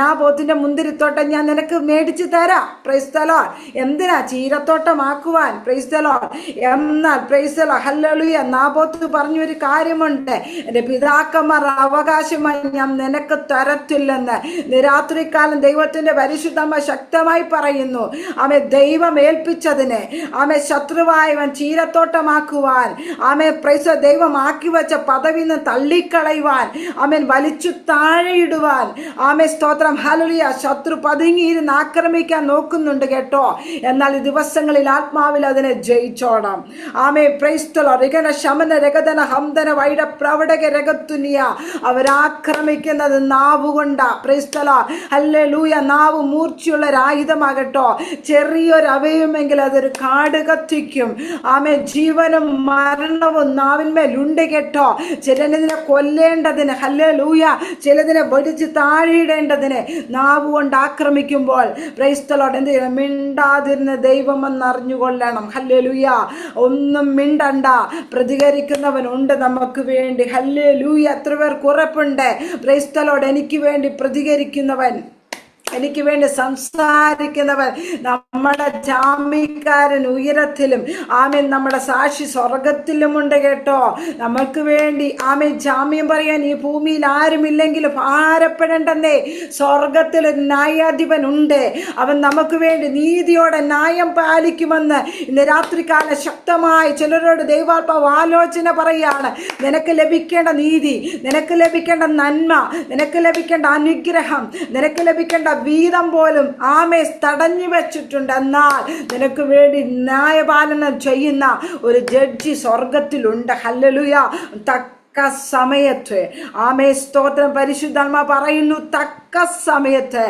നാബോത്തിന്റെ മുന്തിരിത്തോട്ടം ഞാൻ നിനക്ക് മേടിച്ചു തരാം. Praise the Lord. എന്തിനാ? ചീരത്തോട്ടമാക്കുവാൻ. Praise the Lord. എന്നാൽ പ്രൈസ് ദി ലോർഡ്. ഹല്ലേലൂയ. നാബോത്ത് പറഞ്ഞൊരു കാര്യമുണ്ട്, എന്റെ പിതാക്കന്മാർ അവകാശമായി ഞാൻ നിനക്ക് തരത്തില്ലെന്ന്. രാത്രികാലം ദൈവത്തിന്റെ പരിശുദ്ധമ്മ ശക്തമായി പറയുന്നു. ദൈവം ഏൽപ്പിച്ചതിനെ ശത്രുവായവൻ ചീരത്തോട്ടമാക്കുവാൻ, പ്രൈസ് ദൈവം ആക്കി വെച്ച പദവി നിന്ന് തള്ളിക്കളയുവാൻ, വലിച്ചു താഴെയിടുവാൻ. സ്തോത്രം. ഹല്ലേലൂയ. ശത്രു പതുങ്ങിയിരുന്ന് ആക്രമിക്കാൻ നോക്കുന്നുണ്ട് കേട്ടോ. എന്നാൽ ഈ ദിവസങ്ങളിൽ ആത്മാവിൽ അതിനെ ജയിച്ചോടാം. Praise the Lord. രഗന ശമന രഗതന ഹംദന വൈഡ പ്രവടക രഗത്തുനിയ. അവരാക്രമിക്കുന്നത് നാവുകൊണ്ടാ. Praise the Lord. ഹല്ലേലൂയ. നാവ് മൂർച്ചയുള്ള ഒരു ആയുധമാകട്ടോ. ചെറിയൊരു അവയവമെങ്കിൽ അതൊരു കാട് കത്തിക്കും. ജീവനും മരണവും നാവിന്മേലുണ്ട് കേട്ടോ. ചിലതിനെ കൊല്ലേണ്ടതിന്, ഹല്ലേലൂയ, ചിലതിനെ വെടിച്ച് താഴെയിടേണ്ടതിന് നാവ് കൊണ്ട് ആക്രമിക്കുമ്പോൾ പ്രൈസ് ദി ലോർഡ് എന്ത് ചെയ്യണം? മിണ്ടാതിരുന്ന് ദൈവം എന്നറിഞ്ഞുകൊള്ളണം. ഹല്ലേലൂയ. ഒന്നും മിണ്ടണ്ട. പ്രതികരിക്കുന്നവനുണ്ട് നമുക്ക് വേണ്ടി. ഹല്ലേലൂയ. എത്ര പേർക്ക് ഉറപ്പുണ്ട്? Price the Lord. എനിക്ക് വേണ്ടി പ്രതികരിക്കുന്നവൻ എനിക്ക് വേണ്ടി സംസാരിക്കുന്നവൻ നമ്മുടെ ജാമ്യക്കാരൻ ഉയരത്തിലും ആമേൻ നമ്മുടെ സാക്ഷി സ്വർഗത്തിലുമുണ്ട് കേട്ടോ. നമുക്ക് വേണ്ടി ആമേൻ ജാമ്യം പറയാൻ ഈ ഭൂമിയിൽ ആരുമില്ലെങ്കിലും ഭാരപ്പെടേണ്ടെന്നേ. സ്വർഗത്തിൽ ഒരു ന്യായാധിപൻ ഉണ്ട്. അവൻ നമുക്ക് വേണ്ടി നീതിയോടെ ന്യായം പാലിക്കുമെന്ന് ഇന്ന് രാത്രികാലം ശക്തമായി ചിലരോട് ദൈവാത്മാവ് ആലോചന പറയാണ്. നിനക്ക് ലഭിക്കേണ്ട നീതി, നിനക്ക് ലഭിക്കേണ്ട നന്മ, നിനക്ക് ലഭിക്കേണ്ട അനുഗ്രഹം, നിനക്ക് ലഭിക്കേണ്ട വീതം പോലും ആമേ തടഞ്ഞു വെച്ചിട്ടുണ്ട്. എന്നാൽ നിനക്ക് വേണ്ടി ന്യായപാലനം ചെയ്യുന്ന ഒരു ജഡ്ജി സ്വർഗത്തിലുണ്ട്. ഹല്ലേലൂയ. തക്ക സമയത്ത് ആമേ സ്തോത്രം. പരിശുദ്ധാത്മാ പറയുന്നു തക്ക സമയത്ത്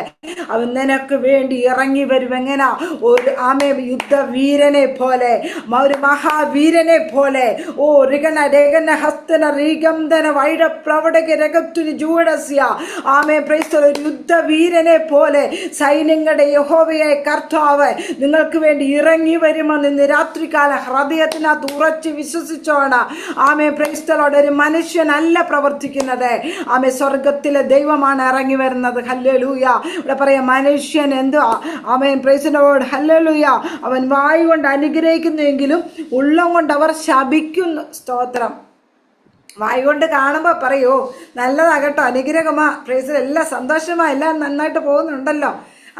അവൻ നിനക്ക് വേണ്ടി ഇറങ്ങി വരും. എങ്ങനെ? ഒരു ആമേ യുദ്ധവീരനെ പോലെ, ഒരു മഹാവീരനെ പോലെ. ഓ രിഗണ രഗന ഹസ്തന രീഗന്ധന വൈഡ പ്രവടക രഗത്തുനി ജൂഡസ്യ. ആമേ പ്രൈസ്. ഒരു യുദ്ധവീരനെ പോലെ സൈന്യങ്ങളുടെ യഹോവയായ കർത്താവ് നിങ്ങൾക്ക് വേണ്ടി ഇറങ്ങി വരുമെന്ന് ഇന്ന് രാത്രികാല ഹൃദയത്തിനകത്ത് ഉറച്ച് വിശ്വസിച്ചോണം. ആമേ പ്രൈസ്തലോട്. ഒരു മനുഷ്യനല്ല പ്രവർത്തിക്കുന്നത്. ആമേ സ്വർഗത്തിലെ ദൈവമാണ് ഇറങ്ങി വരുന്നത്. ഹല്ലേലൂയ. ഇവിടെ പറയാം മനുഷ്യൻ എന്തുവാ? ആമേൻ പ്രൈസ് ദി ലോർഡ്. ഹല്ലേലൂയ. അവൻ വായു കൊണ്ട് അനുഗ്രഹിക്കുന്നുവെങ്കിലും ഉള്ളം കൊണ്ട് അവർ ശപിക്കുന്നു. സ്തോത്രം. വായു കൊണ്ട് കാണുമ്പോൾ പറയൂ നല്ലതാകട്ടോ, അനുഗ്രഹമാ, പ്രൈസ്, എല്ലാം സന്തോഷമാ, എല്ലാം നന്നായിട്ട് പോകുന്നുണ്ടല്ലോ,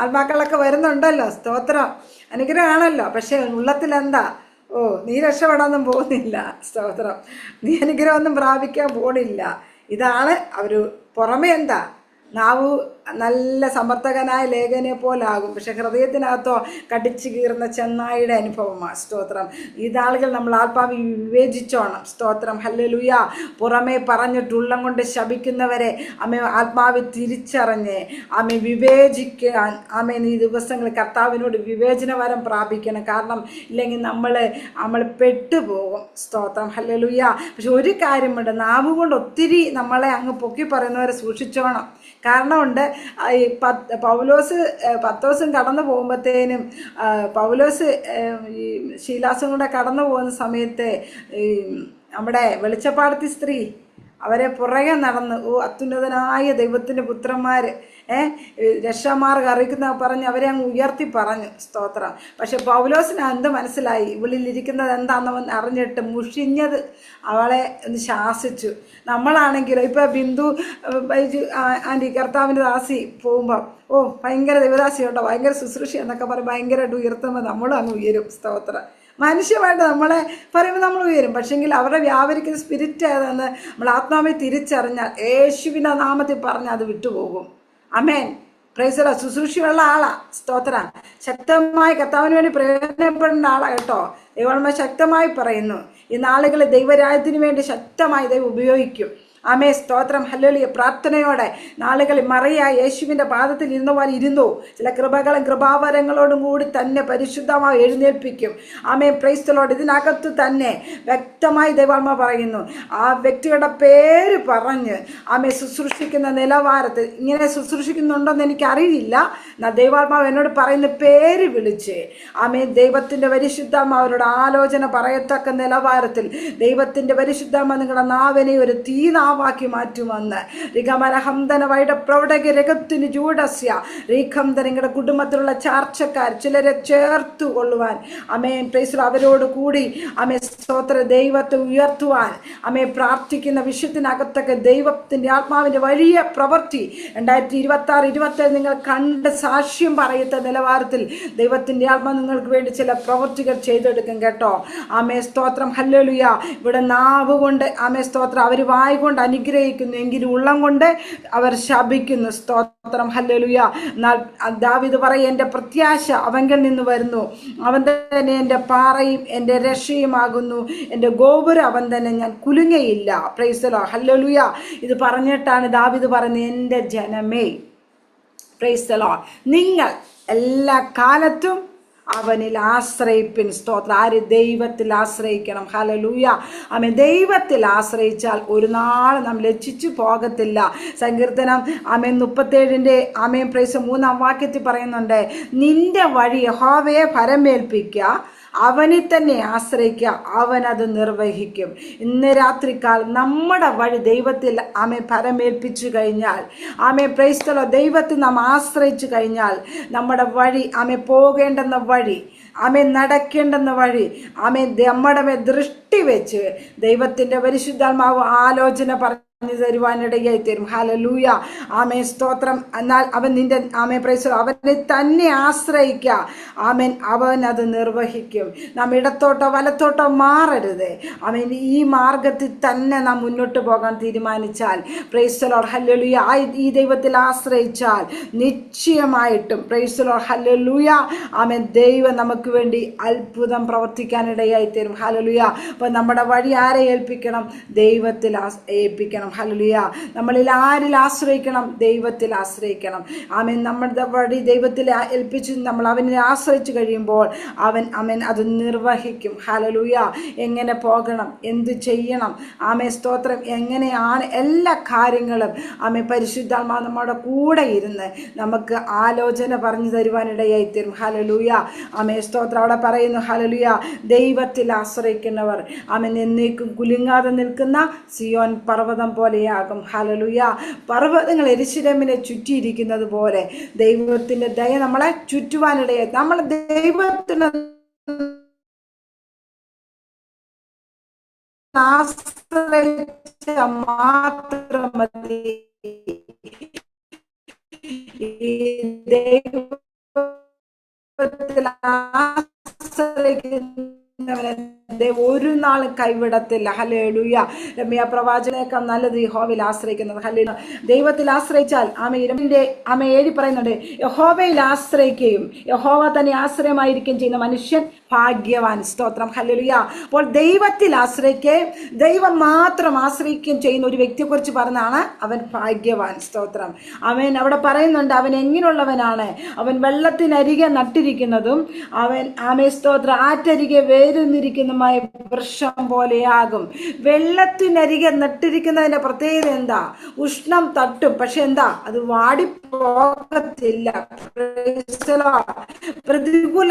ആത്മാക്കളൊക്കെ വരുന്നുണ്ടല്ലോ, സ്തോത്രം, അനുഗ്രഹമാണല്ലോ. പക്ഷെ ഉള്ളത്തിലെന്താ? ഓ നീ രക്ഷപ്പെടാനൊന്നും പോകുന്നില്ല. സ്തോത്രം. നീ അനുഗ്രഹമൊന്നും പ്രാപിക്കാൻ പോണില്ല. ഇതാണ് അവർ. പുറമേ എന്താ? നാവു നല്ല സമർത്ഥകനായ ലേഖനെ പോലാകും, പക്ഷെ ഹൃദയത്തിനകത്തോ കടിച്ചു കീറുന്ന ചെന്നായിയുടെ അനുഭവമാണ്. സ്തോത്രം. ഇതാളുകൾ നമ്മൾ ആത്മാവ് വിവേചിച്ചോണം. സ്തോത്രം. ഹല്ലേലൂയ. പുറമേ പറഞ്ഞിട്ട് ഉള്ളം കൊണ്ട് ശപിക്കുന്നവരെ അമ്മ ആത്മാവ് തിരിച്ചറിഞ്ഞ് അമ്മ വിവേചിക്കാൻ ആമേൻ ഈ ദിവസങ്ങളിൽ കർത്താവിനോട് വിവേചനവരം പ്രാപിക്കണം. കാരണം ഇല്ലെങ്കിൽ നമ്മൾ പെട്ടുപോകും. സ്തോത്രം. ഹല്ലേലൂയ. പക്ഷെ ഒരു കാര്യമുണ്ട്, നാവ് കൊണ്ട് ഒത്തിരി നമ്മളെ അങ്ങ് പൊക്കി പറയുന്നവരെ സൂക്ഷിച്ചോണം. കാരണമുണ്ട്. ഈ പൗലോസ് 10 ദിവസം കടന്നു പോകുമ്പോഴത്തേനും പൗലോസ് ഈ ശീലാസും കൂടെ കടന്നു പോകുന്ന സമയത്ത് ഈ നമ്മുടെ വെളിച്ചപ്പാടത്തി സ്ത്രീ അവരെ പുറകെ നടന്ന് അത്യുന്നതനായ ദൈവത്തിൻ്റെ പുത്രന്മാർ രക്ഷാമാർഗം അറിയിക്കുന്ന പറഞ്ഞ് അവരെ അങ്ങ് ഉയർത്തി പറഞ്ഞു. സ്തോത്രം. പക്ഷെ പൗലോസിന് എന്ത് മനസ്സിലായി? ഇവളിലിരിക്കുന്നത് എന്താണെന്ന് അറിഞ്ഞിട്ട് മുഷിഞ്ഞത് അവളെ ഒന്ന് ശാസിച്ചു. നമ്മളാണെങ്കിലോ ഇപ്പോൾ ബിന്ദു ആൻറ്റി കർത്താവിൻ്റെ ദാസി പോകുമ്പോൾ ഭയങ്കര ദൈവദാസിയുണ്ടോ, ഭയങ്കര ശുശ്രൂഷ എന്നൊക്കെ പറയും, ഭയങ്കരമായിട്ട് ഉയർത്തുമ്പോൾ നമ്മളും അങ്ങ് ഉയരും. സ്തോത്രം. മനുഷ്യമായിട്ട് നമ്മളെ പറയുമ്പോൾ നമ്മൾ ഉയരും. പക്ഷെങ്കിൽ അവരുടെ വ്യാപരിക്കുന്ന സ്പിരിറ്റ് ഏതെന്ന് നമ്മൾ ആത്മാവെ തിരിച്ചറിഞ്ഞാൽ യേശുവിൻ്റെ നാമത്തിൽ പറഞ്ഞാൽ അത് വിട്ടുപോകും. അമേൻ. Praise the Lord. ശുശ്രൂഷയുള്ള ആളാ. സ്തോത്രം. ശക്തമായി കർത്താവിന് വേണ്ടി പ്രയോജനപ്പെടേണ്ട ആളാ കേട്ടോ. ദൈവം ശക്തമായി പറയുന്നു, ഈ നാളുകളിൽ ദൈവരാജ്യത്തിന് വേണ്ടി ശക്തമായി ദൈവം ഉപയോഗിക്കും. ആമേ. സ്തോത്രം. ഹല്ലേലൂയ. പ്രാർത്ഥനയോടെ നാളുകളിൽ മറിയ യേശുവിൻ്റെ പാദത്തിൽ ഇരുന്ന പോലെ ഇരുന്നു. ചില കൃപകളും കൃപാവരങ്ങളോടും കൂടി തന്നെ പരിശുദ്ധമായി എഴുന്നേൽപ്പിക്കും. ആമേ. Price the Lord. ഇതിനകത്ത് തന്നെ വ്യക്തമായി ദൈവാത്മാ പറയുന്നു, ആ വ്യക്തിയുടെ പേര് പറഞ്ഞ് ആമേ ശുശ്രൂഷിക്കുന്ന നിലവാരത്തിൽ ഇങ്ങനെ ശുശ്രൂഷിക്കുന്നുണ്ടോയെന്ന് എനിക്കറിയില്ല. എന്നാൽ ദൈവാത്മാവ് എന്നോട് പറയുന്ന പേര് വിളിച്ച് ആമേ ദൈവത്തിൻ്റെ പരിശുദ്ധാത്മാ അവരുടെ ആലോചന പറയത്തക്ക നിലവാരത്തിൽ ദൈവത്തിൻ്റെ പരിശുദ്ധാത്മാ നിങ്ങളുടെ നാവിനെ ഒരു തീനാവാക്കി മാറ്റുമെന്ന്. റിഗമനഹംദന വൈഡ പ്രൗഢക രഗത്തിന് ജൂഡസ്യ റീഖംദ. നിങ്ങളുടെ കുടുംബത്തിലുള്ള ചാർച്ചക്കാർ ചിലരെ ചേർത്തു കൊള്ളുവാൻ അമേൻ പ്രൈസ് അവരോട് കൂടി അമേ സ്തോത്ര ദൈവത്തെ ഉയർത്തുവാൻ അമേ പ്രാർത്ഥിക്കുന്ന വിഷയത്തിനകത്തൊക്കെ ദൈവത്തിൻ്റെ ആത്മാവിൻ്റെ വലിയ പ്രവൃത്തി 2026-27 നിങ്ങൾ കണ്ട് സാക്ഷ്യം പറയത്ത നിലവാരത്തിൽ ദൈവത്തിൻ്റെ ആത്മാവ് നിങ്ങൾക്ക് വേണ്ടി ചില പ്രവൃത്തികൾ ചെയ്തെടുക്കും കേട്ടോ. ആമേ. സ്തോത്രം. ഹല്ലേലൂയ. ഇവിടെ നാവ് കൊണ്ട് ആമേ സ്തോത്രം അവർ വായ് കൊണ്ട് അനുഗ്രഹിക്കുന്നു, എങ്കിലും ഉള്ളം കൊണ്ട് അവർ ശപിക്കുന്നു. സ്തോത്രം. ഹല്ലേലൂയ. എന്നാൽ ദാവീദ് പറയും, എൻ്റെ പ്രത്യാശ അവങ്കിൽ നിന്ന് വരുന്നു, അവൻ തന്നെ എൻ്റെ പാറയും എൻ്റെ രക്ഷയുമാകുന്നു, എൻ്റെ ഗോപുരം അവൻ തന്നെ, ഞാൻ കുലുങ്ങയില്ല. Praise the Lord. ഹല്ലേലൂയ. ഇത് പറഞ്ഞിട്ടാണ് ദാവീദ് പറയുന്നത്, എൻ്റെ ജനമേ, പ്രൈസ് ദി ലോർഡ്, നിങ്ങൾ എല്ലാ കാലത്തും അവനിൽ ആശ്രയിപ്പിൻ. സ്തോത്രം. ആര്? ദൈവത്തിൽ ആശ്രയിക്കണം. ഹല്ലേലൂയ. ആമേൻ. ദൈവത്തിൽ ആശ്രയിച്ചാൽ ഒരു നാൾ നാം ലജ്ജിച്ചു പോകത്തില്ല. സങ്കീർത്തനം ആമേൻ 37 ആമേൻ പ്രൈസ് 3 വാക്യത്തിൽ പറയുന്നുണ്ട്, നിന്റെ വഴി യഹോവയെ ഭരമേൽപ്പിക്കുക, അവനിൽ തന്നെ ആശ്രയിക്കുക, അവൻ അത് നിർവഹിക്കും. ഇന്ന് രാത്രിക്കാൽ നമ്മുടെ വഴി ദൈവത്തിൽ പരമേൽപ്പിച്ചു കഴിഞ്ഞാൽ, പ്രൈസ്തലോ, ദൈവത്തിൽ നാം ആശ്രയിച്ചു കഴിഞ്ഞാൽ നമ്മുടെ വഴി പോകേണ്ടെന്ന വഴി, നടക്കേണ്ടെന്ന വഴി, നമ്മുടെ മേൽ ദൃഷ്ടി വെച്ച് ദൈവത്തിന്റെ പരിശുദ്ധാത്മാവ് ആലോചന പറഞ്ഞു തരുവാനിടയായി തരും. ഹല്ലേലൂയ, സ്തോത്രം. എന്നാൽ അവൻ നിന്റെ പ്രൈസ് അവനെ തന്നെ ആശ്രയിക്കുക, അവൻ അത് നിർവഹിക്കും. നാം ഇടത്തോട്ടോ വലത്തോട്ടോ മാറരുത്. ഈ മാർഗത്തിൽ തന്നെ നാം മുന്നോട്ട് പോകാൻ തീരുമാനിച്ചാൽ, പ്രൈസ് ലോർഡ്, ഹല്ലേലൂയ, ഈ ദൈവത്തിൽ ആശ്രയിച്ചാൽ നിശ്ചയമായിട്ടും, പ്രൈസ് ലോർഡ്, ഹല്ലേലൂയ, ദൈവം നമുക്ക് വേണ്ടി അത്ഭുതം പ്രവർത്തിക്കാനിടയായി തരും. ഹല്ലേലൂയ. അപ്പൊ നമ്മുടെ വഴി ആരെ ഏൽപ്പിക്കണം? ദൈവത്തിൽ ഏൽപ്പിക്കണം. ഹല്ലേലൂയ. നമ്മളിൽ ആരിൽ ആശ്രയിക്കണം? ദൈവത്തിൽ ആശ്രയിക്കണം. നമ്മുടെ വഴി ദൈവത്തിൽ ഏൽപ്പിച്ച് നമ്മൾ അവനെ ആശ്രയിച്ചു കഴിയുമ്പോൾ അവൻ അത് നിർവഹിക്കും. ഹല്ലേലൂയ. എങ്ങനെ പോകണം, എന്ത് ചെയ്യണം, സ്തോത്രം, എങ്ങനെയാണ് എല്ലാ കാര്യങ്ങളും പരിശുദ്ധാത്മാവ് നമ്മുടെ കൂടെ ഇരുന്ന് നമുക്ക് ആലോചന പറഞ്ഞു തരുവാനിടയായി തരും. ഹല്ലേലൂയ. സ്തോത്രം. അവിടെ പറയുന്നു, ഹല്ലേലൂയ, ദൈവത്തിൽ ആശ്രയിക്കുന്നവർ എന്നേക്കും കുലുങ്ങാതെ നിൽക്കുന്ന സിയോൻ പർവ്വതം പോലെയാകും. ഹല്ലേലൂയ. പർവ്വതങ്ങൾ യെരൂശലേമിനെ ചുറ്റിയിരിക്കുന്നത് പോലെ ദൈവത്തിന്റെ ദയ നമ്മളെ ചുറ്റുവാനിടയായി, നമ്മൾ ദൈവത്തിന് ആശ്രയിച്ച മാത്രം മതി. ദൈവത്തിൽ ആശ്രയിക്കുന്നവനെ ഒരു നാളും കൈവിടത്തില്ല. ഹല്ലേലൂയ. രമ്യ പ്രവാചകനേക്കാൾ നല്ലത് യഹോവയിൽ ആശ്രയിക്കുന്നത്. ഹല്ലേലൂയ. ദൈവത്തിൽ ആശ്രയിച്ചാൽ എഴുതി പറയുന്നുണ്ട്, യഹോവയിൽ ആശ്രയിക്കുകയും യഹോവ തന്നെ ആശ്രയമായിരിക്കുകയും ചെയ്യുന്ന മനുഷ്യൻ ഭാഗ്യവാൻ. സ്തോത്രം. ഹല്ലേലൂയ. അപ്പോൾ ദൈവത്തിൽ ആശ്രയിക്കുകയും ദൈവം മാത്രം ആശ്രയിക്കുകയും ചെയ്യുന്ന ഒരു വ്യക്തിയെ കുറിച്ച് പറഞ്ഞാണ് അവൻ ഭാഗ്യവാൻ. സ്തോത്രം. അവിടെ പറയുന്നുണ്ട്, അവൻ എങ്ങനെയുള്ളവനാണ്? അവൻ വെള്ളത്തിനരികെ നട്ടിരിക്കുന്നതും സ്തോത്രം, ആറ്റരികെ വേരുന്നിരിക്കുന്നതുമായ വൃക്ഷം പോലെയാകും. വെള്ളത്തിനരികെ നട്ടിരിക്കുന്നതിന്റെ പ്രത്യേകത എന്താ? ഉഷ്ണം തട്ടും, പക്ഷെ എന്താ, അത് വാടിപ്പോകത്തില്ല. പ്രതികൂല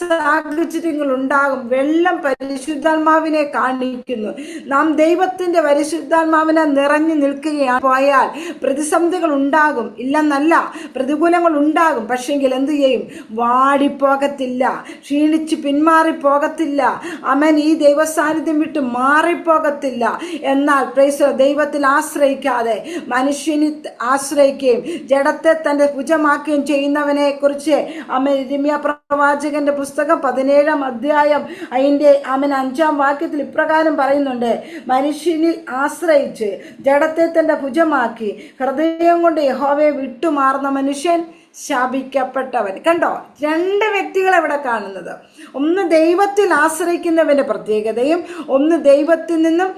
സാഹചര്യങ്ങൾ ഉണ്ടാകും. വെള്ളം പരിശുദ്ധാത്മാവിനെ കാണിക്കുന്നു. നാം ദൈവത്തിന്റെ പരിശുദ്ധാത്മാവിനെ നിറഞ്ഞു നിൽക്കുകയാണ് പോയാൽ പ്രതിസന്ധികൾ ഉണ്ടാകും, ഇല്ലെന്നല്ല, പ്രതികൂലങ്ങൾ ഉണ്ടാകും. പക്ഷെങ്കിൽ എന്ത് ചെയ്യും? വാടിപ്പോകത്തില്ല, ക്ഷീണിച്ച് പിന്മാറിപ്പോകത്തില്ല. ഈ ദൈവസാന്നിധ്യം വിട്ട് മാറിപ്പോകത്തില്ല. എന്നാൽ ദൈവത്തിൽ ആശ്രയിക്കാതെ മനുഷ്യന് ആശ്രയിക്കുകയും ജഡത്തെ തന്റെ ഭുജമാക്കുകയും ചെയ്യുന്നവനെ കുറിച്ച് യിരെമ്യാ പ്രവാചകന്റെ പുസ്തകം 17-ാം അധ്യായം അതിന്റെ 5-ാം വാക്യത്തിൽ ഇപ്രകാരം പറയുന്നുണ്ട്, മനുഷ്യനിൽ ആശ്രയിച്ച് ജഡത്തെ തന്റെ ഭുജമാക്കി ഹൃദയം കൊണ്ട് യഹോവയെ വിട്ടുമാറുന്ന മനുഷ്യൻ ശപിക്കപ്പെട്ടവൻ. കണ്ടോ, രണ്ട് വ്യക്തികളെ ഇവിടെ കാണുന്നത്. ഒന്ന് ദൈവത്തിൽ ആശ്രയിക്കുന്നവന്റെ പ്രത്യേകതയും, ഒന്ന് ദൈവത്തിൽ നിന്നും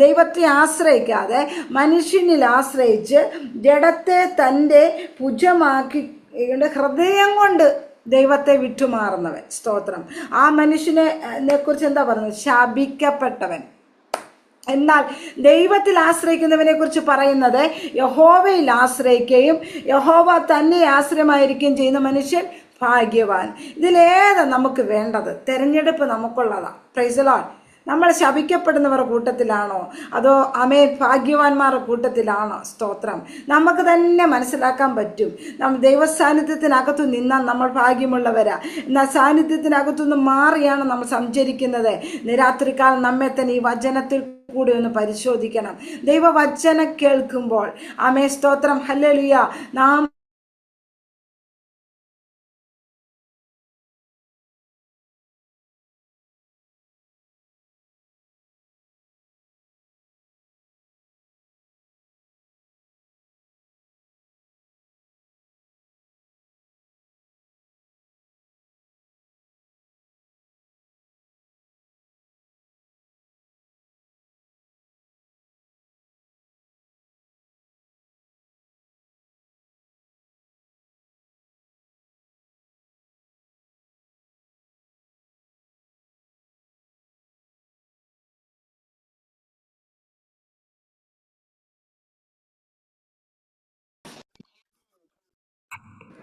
ദൈവത്തെ ആശ്രയിക്കാതെ മനുഷ്യനിൽ ആശ്രയിച്ച് ജഡത്തെ തൻ്റെ ഭുജമാക്കി ഹൃദയം കൊണ്ട് ദൈവത്തെ വിട്ടുമാറുന്നവൻ. സ്തോത്രം. ആ മനുഷ്യനെ കുറിച്ച് എന്താ പറയുന്നത്? ശപിക്കപ്പെട്ടവൻ. എന്നാൽ ദൈവത്തിൽ ആശ്രയിക്കുന്നവനെ കുറിച്ച് പറയുന്നത്, യഹോവയിൽ ആശ്രയിക്കുകയും യഹോവ തന്നെ ആശ്രയമായിരിക്കുകയും ചെയ്യുന്ന മനുഷ്യൻ ഭാഗ്യവാൻ. ഇതിലേതാ നമുക്ക് വേണ്ടത്? തെരഞ്ഞെടുപ്പ് നമുക്കുള്ളതാ. Price the Lord. നമ്മൾ ശപിക്കപ്പെടുന്നവരുടെ കൂട്ടത്തിലാണോ അതോ ഭാഗ്യവാന്മാരുടെ കൂട്ടത്തിലാണോ? സ്തോത്രം. നമുക്ക് തന്നെ മനസ്സിലാക്കാൻ പറ്റും. നമ്മൾ ദൈവസാന്നിധ്യത്തിനകത്തു നിന്നാൽ നമ്മൾ ഭാഗ്യമുള്ളവരാ. എന്നാൽ സാന്നിധ്യത്തിനകത്തുനിന്ന് മാറിയാണ് നമ്മൾ സഞ്ചരിക്കുന്നത്. രാത്രികാലം നമ്മെ തന്നെ ഈ വചനത്തിൽ കൂടി ഒന്ന് പരിശോധിക്കണം. ദൈവവചനം കേൾക്കുമ്പോൾ സ്തോത്രം, ഹല്ലേലൂയ, നാം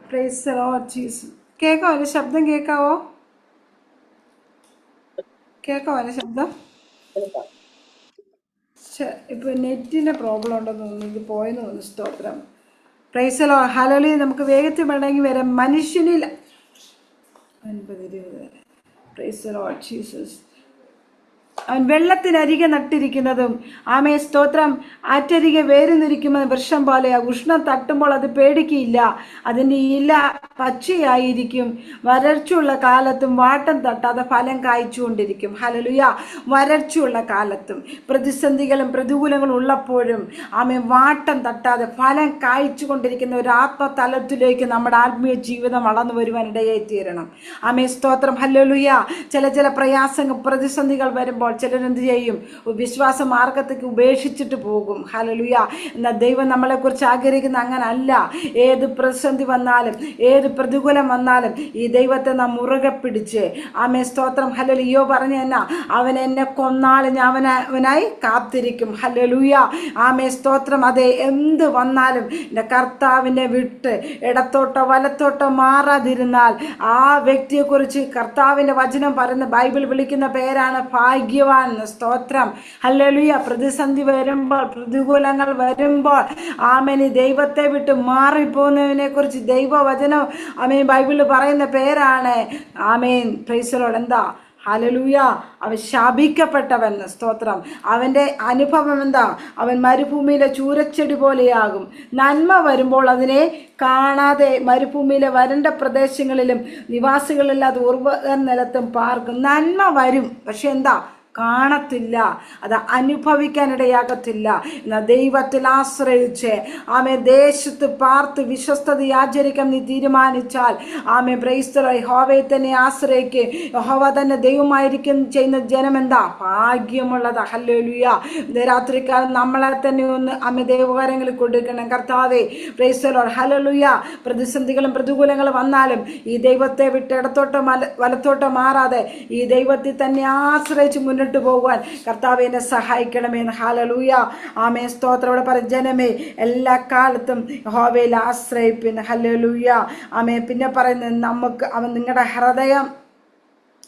പ്രൈസ് ദി ലോർഡ് ജീസസ്. കേൾക്കാവോ? ഒരു ശബ്ദം കേൾക്കാവോ? കേൾക്കാമോ എൻ്റെ ശബ്ദം? ഇപ്പോൾ നെറ്റിൻ്റെ പ്രോബ്ലം ഉണ്ടെന്ന് തോന്നുന്നു, ഇത് പോയെന്ന് തോന്നുന്നു. സ്തോത്രം. Praise Lord hallelujah. നമുക്ക് വേഗത്തിൽ മടങ്ങി വരാം. മനുഷ്യനിൽ 50-20. Praise Lord Jesus. അവൻ വെള്ളത്തിനരികെ നട്ടിരിക്കുന്നതും ആമേ സ്തോത്രം ആറ്റരികെ വേരുന്നിരിക്കുന്ന വൃക്ഷം പോലെ ഉഷ്ണം തട്ടുമ്പോൾ അത് പേടിക്കില്ല. അതിൻ്റെ ഇല പച്ചയായിരിക്കും. വരൾച്ചയുള്ള കാലത്തും വാട്ടം തട്ടാതെ ഫലം കായ്ച്ചുകൊണ്ടിരിക്കും. ഹല്ലേലൂയ. വരൾച്ചയുള്ള കാലത്തും പ്രതിസന്ധികളും പ്രതികൂലങ്ങളും ഉള്ളപ്പോഴും ആമേ വാട്ടം തട്ടാതെ ഫലം കായ്ച്ചു കൊണ്ടിരിക്കുന്ന ഒരു ആത്മതലത്തിലേക്ക് നമ്മുടെ ആത്മീയ ജീവിതം വളർന്നു വരുവാൻ ഇടയായി തീരണം. ആമേ സ്തോത്രം. ഹല്ലേലൂയ. ചില പ്രയാസങ്ങൾ പ്രതിസന്ധികൾ വരുമ്പോൾ ചിലരെന്ത് ചെയ്യും? വിശ്വാസ മാർഗത്തേക്ക് ഉപേക്ഷിച്ചിട്ട് പോകും. ഹല്ലേലൂയ. എന്നാൽ ദൈവം നമ്മളെക്കുറിച്ച് ആഗ്രഹിക്കുന്ന അങ്ങനല്ല. ഏത് പ്രതിസന്ധി വന്നാലും ഏത് പ്രതികൂലം വന്നാലും ഈ ദൈവത്തെ നാം മുറുകെ പിടിച്ച് ആമേ സ്തോത്രം. ഹല്ലേലൂയ പറഞ്ഞ എന്നാ? അവൻ എന്നെ കൊന്നാലും ഞാൻ അവനായി കാത്തിരിക്കും. ഹല്ലേലൂയ. ആമേ സ്തോത്രം. അതെ, എന്ത് വന്നാലും എൻ്റെ കർത്താവിനെ വിട്ട് ഇടത്തോട്ടോ വലത്തോട്ടോ മാറാതിരുന്നാൽ ആ വ്യക്തിയെക്കുറിച്ച് കർത്താവിൻ്റെ വചനം പറയുന്ന ബൈബിൾ വിളിക്കുന്ന പേരാണ് ഭാഗ്യവാൻ. സ്തോത്രം. ഹല്ലേലൂയ. പ്രതിസന്ധി വരുമ്പോൾ പ്രതികൂലങ്ങൾ വരുമ്പോൾ ആമേൻ ദൈവത്തെ വിട്ട് മാറിപ്പോകുന്നതിനെ കുറിച്ച് ദൈവവചനം ആമേൻ ബൈബിളിൽ പറയുന്ന പേരാണ് ആമേൻ. Praise Lord. എന്താ? ഹല്ലേലൂയ. അവൻ ശാപിക്കപ്പെട്ടവൻ. സ്തോത്രം. അവൻ്റെ അനുഭവം എന്താ? അവൻ മരുഭൂമിയിലെ ചൂരച്ചെടി പോലെയാകും. നന്മ വരുമ്പോൾ അതിനെ കാണാതെ മരുഭൂമിയിലെ വരണ്ട പ്രദേശങ്ങളിലും നിവാസികളില്ലാതെ ഉർവര നിലത്തും പാർക്കും. നന്മ വരും, പക്ഷെ എന്താ? കാണത്തില്ല. അത് അനുഭവിക്കാനിടയാകത്തില്ല. എന്നാൽ ദൈവത്തിൽ ആശ്രയിച്ച് ആമേ ദേശത്ത് പാർത്ത് വിശ്വസ്തത ആചരിക്കാൻ നീ തീരുമാനിച്ചാൽ ആമേ പ്രൈസ്തലോ യഹോവയെ തന്നെ ആശ്രയിക്കുക. യഹോവ തന്നെ ദൈവമായിരിക്കും ചെയ്യുന്ന ജനം എന്താ? ഭാഗ്യമുള്ളതാ. ഹല്ലേലൂയ. രാത്രിക്കാലം നമ്മളെ തന്നെ ഒന്ന് ആമേ ദൈവകാര്യങ്ങളിൽ കൊടുക്കണം. കർത്താവേ പ്രൈസ്തലോ ഹല്ലേലൂയ. പ്രതിസന്ധികളും പ്രതികൂലങ്ങളും വന്നാലും ഈ ദൈവത്തെ വിട്ട് ഇടത്തോട്ടോ വലത്തോട്ടോ മാറാതെ ഈ ദൈവത്തിൽ തന്നെ ആശ്രയിച്ച് മുന്നോട്ട് പോകാൻ കർത്താവേ എന്നെ സഹായിക്കണമെന്ന്. ഹല്ലേലൂയ. ആമേ സ്തോത്രം. ഇവിടെ പറ ജനമേ എല്ലാ കാലത്തും യഹോവയിൽ ആശ്രയിപ്പിൻ. ഹല്ലേലൂയ. ആമേ. പിന്നെ പറയുന്നത് നമുക്ക് അവൻ നിങ്ങളുടെ ഹൃദയം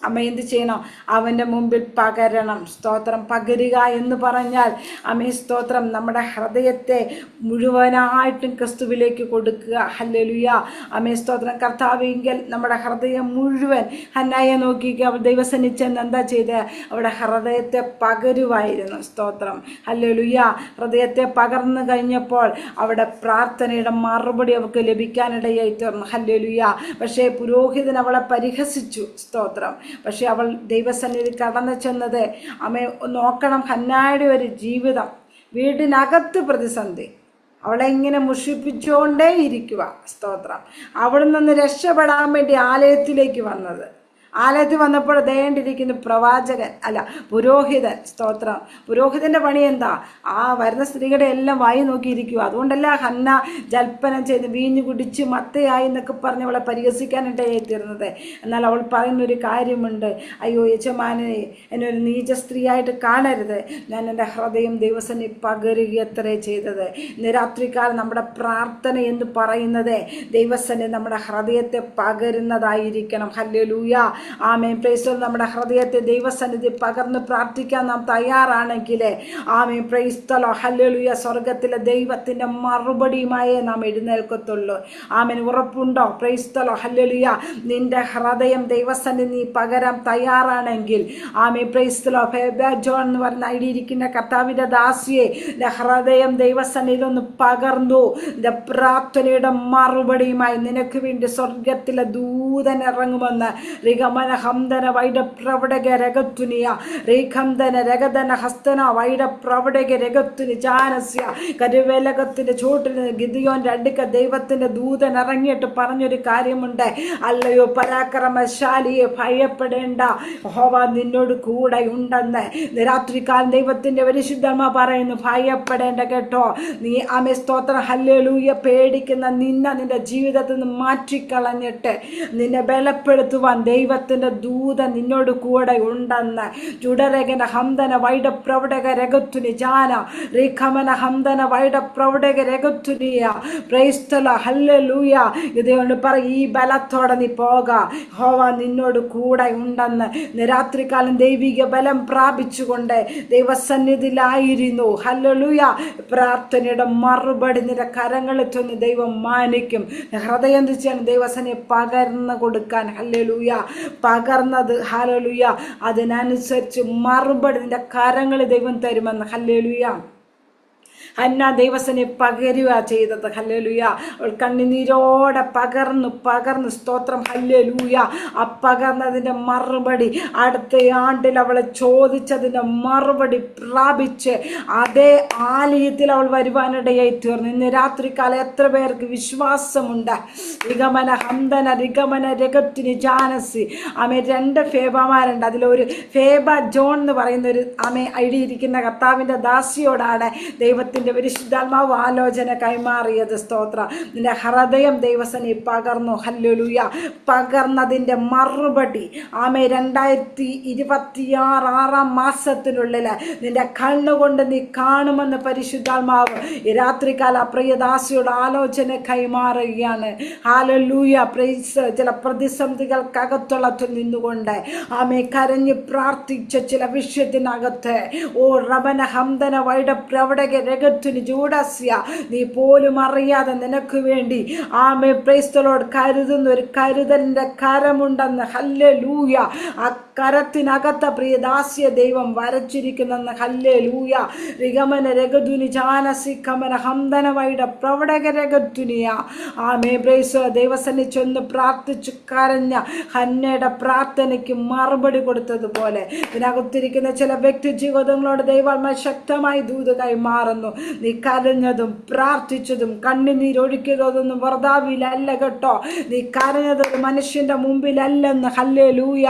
അമ്മ എന്ത് ചെയ്യണം? അവൻ്റെ മുമ്പിൽ പകരണം. സ്തോത്രം. പകരുക എന്ന് പറഞ്ഞാൽ അമ്മേ സ്തോത്രം നമ്മുടെ ഹൃദയത്തെ മുഴുവനായിട്ടും ക്രിസ്തുവിലേക്ക് കൊടുക്കുക. ഹല്ലേലൂയ. അമ്മേ സ്തോത്രം. കർത്താവെങ്കിൽ നമ്മുടെ ഹൃദയം മുഴുവൻ ഹന്നായെ നോക്കിക്കുക. അവൾ ദൈവസന്നിധിച്ചെന്ന് എന്താ ചെയ്ത്? അവിടെ ഹൃദയത്തെ പകരുമായിരുന്നു. സ്തോത്രം. ഹല്ലേലൂയ. ഹൃദയത്തെ പകർന്നു കഴിഞ്ഞപ്പോൾ അവിടെ പ്രാർത്ഥനയുടെ മറുപടി അവൾക്ക് ലഭിക്കാനിടയായി തീർന്നു. ഹല്ലേലൂയ. പക്ഷേ പുരോഹിതൻ അവളെ പരിഹസിച്ചു. സ്തോത്രം. പക്ഷെ അവൾ ദൈവസന്നിധി കടന്നു ചെന്നത് അമ്മ നോക്കണം. ഹന്നായുടെ ഒരു ജീവിതം, വീടിനകത്ത് പ്രതിസന്ധി അവളെ ഇങ്ങനെ മുഷിപ്പിച്ചുകൊണ്ടേ ഇരിക്കുക. സ്തോത്രം. അവിടെ നിന്ന് രക്ഷപ്പെടാൻ വേണ്ടി ആലയത്തിലേക്ക് വന്നത്. ആലയത്തിൽ വന്നപ്പോൾ ദേണ്ടിരിക്കുന്ന പ്രവാചകൻ അല്ല പുരോഹിതൻ. സ്തോത്രം. പുരോഹിതൻ്റെ പണി എന്താ? ആ വരുന്ന സ്ത്രീകളുടെ എല്ലാം വായി നോക്കിയിരിക്കുക. അതുകൊണ്ടല്ല ഹന്ന ജൽപ്പനം ചെയ്ത് വീഞ്ഞു കുടിച്ച് മത്തയായി എന്നൊക്കെ പറഞ്ഞ് അവളെ പരിഹസിക്കാനിടയായി തീർന്നത്. എന്നാൽ അവൾ പറയുന്നൊരു കാര്യമുണ്ട്. അയ്യോ യജമാനെ, എന്നെ ഒരു നീച സ്ത്രീയായിട്ട് കാണരുത്. ഞാൻ എൻ്റെ ഹൃദയം ദൈവസന്നിധി പകരുകയത്രേ ചെയ്തത്. ഇന്ന് രാത്രിക്കാലം നമ്മുടെ പ്രാർത്ഥന എന്ന് പറയുന്നത് ദൈവസന്നിധി നമ്മുടെ ഹൃദയത്തെ പകരുന്നതായിരിക്കണം. ഹല്ലേലൂയ. ആമേൻ. പ്രൈസ് നമ്മുടെ ഹൃദയത്തെ ദൈവസന്നിധി പകർന്ന് പ്രാർത്ഥിക്കാൻ നാം തയ്യാറാണെങ്കിൽ ആമേൻ പ്രൈസ് ദി ഹല്ലേലൂയ സ്വർഗത്തിലെ ദൈവത്തിൻ്റെ മറുപടിയുമായി നാം എഴുന്നേൽക്കത്തുള്ളൂ. ആമേൻ. ഉറപ്പുണ്ടോ? Praise the hallelujah. നിന്റെ ഹൃദയം ദൈവസന്നിധി പകരാൻ തയ്യാറാണെങ്കിൽ ആമേൻ പ്രൈസ് ദി ജോൺ എന്ന് പറഞ്ഞ ഐഡിയിരിക്കുന്ന കർത്താവിൻ്റെ ദാസിയെ ഹൃദയം ദൈവസന്നിധി ഒന്ന് പകർന്നു പ്രാർത്ഥനയുടെ മറുപടിയുമായി നിനക്ക് വേണ്ടി സ്വർഗത്തിലെ ദൂതൻ ഇറങ്ങുമെന്ന് മനഹംദന വൈഡപ്രവടക രഗത്തുനിയ റീഖംദന രഗദന ഹസ്തന വൈഡപ്രവടക രഗത്തുനി ജാനസ്യ കരുവേലകത്തിന്റെ ചൂട്ടിൽ ഗിദിയോന്റെ അടുക്ക ദൈവത്തിന്റെ ദൂതൻ ഇറങ്ങിയിട്ട് പറഞ്ഞൊരു കാര്യമുണ്ട്. അല്ലയോ പരാക്രമശാലിയെ, ഭയപ്പെടേണ്ട, യഹോവ നിന്നോട് കൂടെ ഉണ്ടെന്ന്. രാത്രികാലം ദൈവത്തിന്റെ പരിശുദ്ധമ്മ പറയുന്നു, ഭയപ്പെടേണ്ട കേട്ടോ. നീ ആമേ സ്തോത്രം ഹല്ലേലൂയ പേടിക്കുന്ന നിന്നെ ജീവിതത്തിൽ നിന്ന് മാറ്റിക്കളഞ്ഞിട്ട് നിന്നെ ബലപ്പെടുത്തുവാൻ ദൈവ ദൈവത്തിൻ്റെ ദൂതൻ നിന്നോട് കൂടെ ഉണ്ടെന്ന്. ജുഡരകന ഹംദന വൈഡ പ്രൗഢക രഗത്തുനി ജാന റീഖമന ഹംദന വൈഡ പ്രൗഢക രഗത്തുനിയ പ്രൈസ്തല ഹല്ലേലൂയ. ഇതുകൊണ്ട് പറ, ഈ ബലത്തോടെ നീ പോക, ഹോവ നിന്നോട് കൂടെ ഉണ്ടെന്ന്. രാത്രികാലം ദൈവിക ബലം പ്രാപിച്ചുകൊണ്ട് ദൈവസന്നിധിയിലായിരുന്നു. ഹല്ലേലൂയ. പ്രാർത്ഥനയുടെ മറുപടി നിന്റെ കരങ്ങളിൽ ചെന്ന് ദൈവം മാനിക്കും. ഹൃദയം തിരിച്ചാണ് ദൈവസനെ പകർന്നു കൊടുക്കാൻ. ഹല്ലേലൂയ. പകർന്നത് ഹല്ലേലൂയ, അതിനനുസരിച്ച് മറുപടി നിന്റെ കരങ്ങളിൽ ദൈവം തരുമെന്ന്. ഹല്ലേലൂയ. ഹന്ന ദൈവസനെ പകരുക ചെയ്തത്. ഹല്ലേലൂയ. അവൾ കണ്ണുനീരോടെ പകർന്നു സ്തോത്രം. ഹല്ലേലൂയ. ആ പകർന്നതിൻ്റെ മറുപടി അടുത്ത ആണ്ടിൽ അവളെ ചോദിച്ചതിൻ്റെ മറുപടി പ്രാപിച്ച് അതേ ആലയത്തിൽ അവൾ വരുവാനിടയായി തീർന്നു. ഇന്ന് രാത്രികാലം എത്ര പേർക്ക് വിശ്വാസമുണ്ട്? റിഗമന ഹംദന റിഗമന രഗത്തിനി ജാനസി. ആമേ 2 ഫേബമാരുണ്ട്. അതിലൊരു ഫേബ ജോൺ എന്ന് പറയുന്ന ഒരു എഴുതിയിരിക്കുന്ന കർത്താവിൻ്റെ ദാസിയോടാണ് ദൈവത്തിൻ്റെ പരിശുദ്ധാത്മാവ് ആലോചന കൈമാറിയത്. സ്തോത്ര. നിന്റെ ഹൃദയം ദൈവസനെ പകർന്നു. ഹല്ലേലൂയ. പകർന്നതിൻ്റെ മറുപടി 2026 6 മാസത്തിനുള്ളിൽ നിന്റെ കണ്ണുകൊണ്ട് നീ കാണുമെന്ന് പരിശുദ്ധാത്മാവ് ഈ രാത്രികാല പ്രിയദാസിയുടെ ആലോചന കൈമാറുകയാണ്. ഹല്ലേലൂയ. പ്രൈസ്. ചില പ്രതിസന്ധികൾക്കകത്തുള്ളത്തിൽ നിന്നുകൊണ്ട് കരഞ്ഞ് പ്രാർത്ഥിച്ച ചില വിഷയത്തിനകത്ത് റബന ഹംദന വൈഡ പ്രവടക രഗത്തുനി ജൂഡസ്യ, നീ പോലും അറിയാതെ നിനക്ക് വേണ്ടി പ്രൈസ് ദി ലോർഡ് കരുതുന്ന ഒരു കരുതലിന്റെ കരമുണ്ടെന്ന്. ഹല്ലേലൂയ. ആ കരത്തിനകത്ത പ്രിയദാസ്യ ദൈവം വരച്ചിരിക്കുന്നെന്ന്. ഹല്ലേലൂയ. റിഗമന രഗതുനി ജാനസിഖമന ഹംദന വൈഡ പ്രവടക രഗത്തുനിയ. പ്രൈസ്. ദൈവസന്നെ ചെന്ന് പ്രാർത്ഥിച്ചു കരഞ്ഞ ഹന്നയുടെ പ്രാർത്ഥനയ്ക്ക് മറുപടി കൊടുത്തതുപോലെ ഇതിനകത്തിരിക്കുന്ന ചില വ്യക്തി ജീവിതങ്ങളോട് ദൈവാത്മാ ശക്തമായി ദൂത് കൈമാറുന്നു. നീ കരഞ്ഞതും പ്രാർത്ഥിച്ചതും കണ്ണുനീരൊഴുക്കിയതൊന്നും വെറുതാവിലല്ല കേട്ടോ. നീ കരഞ്ഞത് ഒരു മനുഷ്യന്റെ മുമ്പിലല്ലെന്ന്. ഹല്ലേലൂയ.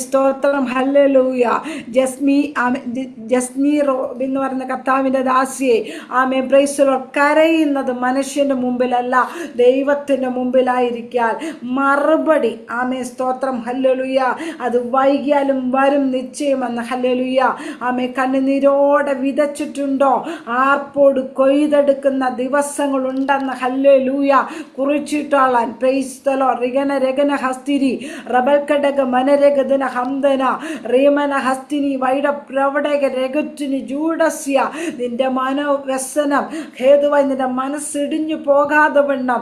സ്തോത്രം. ഹല്ലേലൂയ. ജസ്മി റോബ് എന്ന് പറയുന്ന കർത്താവിന്റെ ദാസിയെ പ്രൈസ് ദി ലോർഡ് കരയുന്നത് മനുഷ്യന്റെ മുമ്പിലല്ല, ദൈവത്തിന്റെ മുമ്പിലായിരിക്കാൻ മറുപടി സ്തോത്രം. ഹല്ലേലൂയ. അത് വൈകിയാലും വരും നിശ്ചയമെന്ന്. ഹല്ലേലൂയ. കണ്ണുനീരോടെ വിതച്ചിട്ടുണ്ടോ? ആർപ്പോട് കൊയ്തെടുക്കുന്ന ദിവസങ്ങളുണ്ടെന്ന്. ഹല്ലേലൂയ. കുറിച്ചിട്ടാളാൻ. Praise the Lord. റിഗന രഗന ഹസ്തിരി റബൽക്കടക മനരഗദന ഹംദന റീമന ഹസ്തിനി വൈഡ പ്രവടക രഗത്തുനി ജൂഡസ്യ. നിന്റെ മനോവ്യസനം ഹേതുവായി നിന്റെ മനസ്സിടിഞ്ഞു പോകാതെ വണ്ണം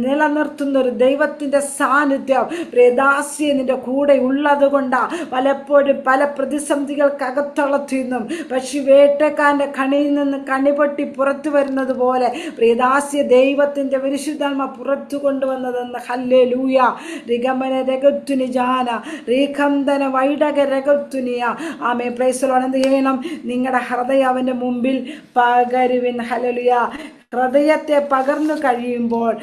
നിലനിർത്തുന്ന ഒരു ദൈവത്തിന്റെ സാന്നിധ്യം പ്രിയദാസ്യ നിന്റെ കൂടെ ഉള്ളത് കൊണ്ടാ പലപ്പോഴും പല പ്രതിസന്ധികൾക്കകത്തുള്ളത്തിൽ നിന്നും പക്ഷി വേട്ടക്കാരന്റെ കണിയിൽ നിന്ന് കണിപൊട്ടി പുറത്തു വരുന്നത് പോലെ പ്രിയദാസ്യ ദൈവത്തിന്റെ പരിശുദ്ധാത്മ പുറത്തു കൊണ്ടുവന്നതെന്ന്. ഹല്ലേലൂയ. റിഗമന രഗത്തുനി ജാന റീഖംദന വൈഡക രഗത്തുനിയ. Praise the Lord. എന്ത് ചെയ്യണം? നിങ്ങളുടെ ഹൃദയം അവന്റെ മുമ്പിൽ പകരുവിൻ. ഹല്ലേലൂയ. ഹൃദയത്തെ പകർന്നു കഴിയുമ്പോൾ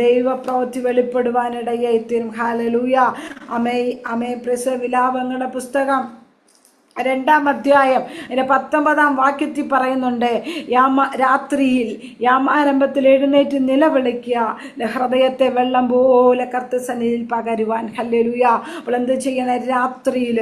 ദൈവപ്രവൃത്തി വെളിപ്പെടുവാനിടയായി തീരും. ഹല്ലേലൂയ. പ്രൈസ്. വിലാപങ്ങളുടെ പുസ്തകം 2-ാം അധ്യായം 19-ാം വാക്യത്തിൽ പറയുന്നുണ്ട്, രാത്രിയിൽ യാമാരംഭത്തിൽ എഴുന്നേറ്റ് നിലവിളിക്കുക, ഹൃദയത്തെ വെള്ളം പോലെ കർത്തൃസന്നിധിയിൽ പകരുവാൻ. ഹല്ലേലൂയ. അപ്പോൾ എന്ത് ചെയ്യണം? രാത്രിയിൽ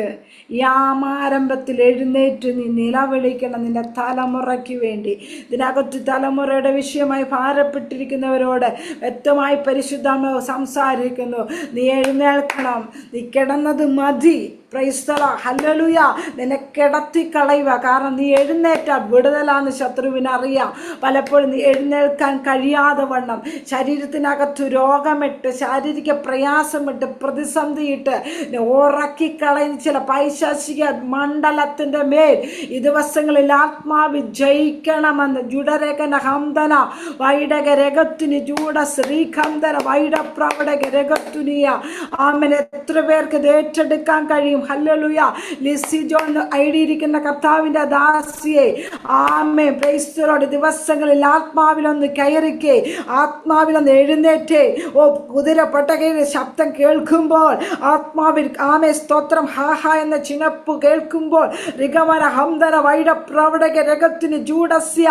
യാമാരംഭത്തിൽ എഴുന്നേറ്റ് നീ നിലവിളിക്കണം നിന്റെ തലമുറയ്ക്ക് വേണ്ടി. ഇതിനകത്ത് തലമുറയുടെ വിഷയമായി ഭാരപ്പെട്ടിരിക്കുന്നവരോട് വ്യക്തമായി പരിശുദ്ധാത്മാവ് സംസാരിക്കുന്നു. നീ എഴുന്നേൽക്കണം, നീ കിടന്നത് മതി. Price the Lord. ഹല്ലേലൂയ. നിന്നെ കിടത്തി കളയുക. കാരണം നീ എഴുന്നേറ്റാൽ വിടുതലാന്ന് ശത്രുവിനറിയാം. പലപ്പോഴും നീ എഴുന്നേൽക്കാൻ കഴിയാതെ വണ്ണം ശരീരത്തിനകത്ത് രോഗമിട്ട് ശാരീരിക പ്രയാസമിട്ട് പ്രതിസന്ധിയിട്ട് ഉറക്കിക്കളയുന്ന ചില പൈശാചിക മണ്ഡലത്തിന്റെ മേൽ ഈ ദിവസങ്ങളിൽ ആത്മാവ് ജയിക്കണമെന്ന്. ജുഡരേഖന ഹംദന വൈഡക രഗത്തുനി ജൂഡ ശ്രീഖംദന വൈഡ പ്രവടക രഗത്തുനിയ. എത്ര പേർക്ക് ഇത് ഏറ്റെടുക്കാൻ കഴിയും? ദാസിയെയും ഹല്ലേലൂയ ലിസി ജോൺ ഐഡിയിരിക്കുന്ന കർത്താവിന്റെ ദാസിയെ ആമേൻ പ്രൈസ് ദി ലോർഡ് ദിവസങ്ങളിൽ ആത്മാവിലൊന്ന് കയറിക്കേ, ആത്മാവിലൊന്ന് എഴുന്നേറ്റേ. ഓ കുതിര പട്ടകയുടെ ശബ്ദം കേൾക്കുമ്പോൾ ആത്മാവിൽ ആമേ സ്തോത്രം ഹാഹ എന്ന ചിനപ്പ് കേൾക്കുമ്പോൾ റിഗമന ഹംദന വൈഡ പ്രവടക രഗത്തിന് ജൂഡസ്യ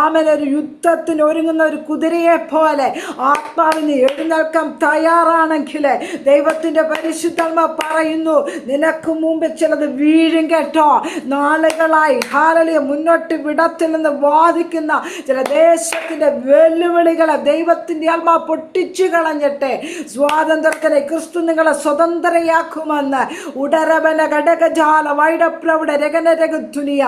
ആമേൻ ഒരു യുദ്ധത്തിന് ഒരുങ്ങുന്ന ഒരു കുതിരയെ പോലെ ആത്മാവിന് എഴുന്നേൽക്കാൻ തയ്യാറാണെങ്കിൽ ദൈവത്തിന്റെ പരിശുദ്ധാത്മ പറയുന്നു നിനക്ക് മുമ്പ് ചിലത് വീഴും കേട്ടോ. നാളുകളായി ഹാലലിയ മുന്നോട്ട് വിടത്തില്ലെന്ന് വാദിക്കുന്ന ചില ദേശത്തിന്റെ വെല്ലുവിളികളെ ദൈവത്തിന്റെ ആത്മാ പൊട്ടിച്ചു കളഞ്ഞിട്ട് സ്വാതന്ത്ര്യത്തിലെ ക്രിസ്തു നിങ്ങളെ സ്വതന്ത്രയാക്കുമെന്ന് ഉടരവന ഘടകജാല വൈഡപ്രവിടെ രഗനരഗുനിയ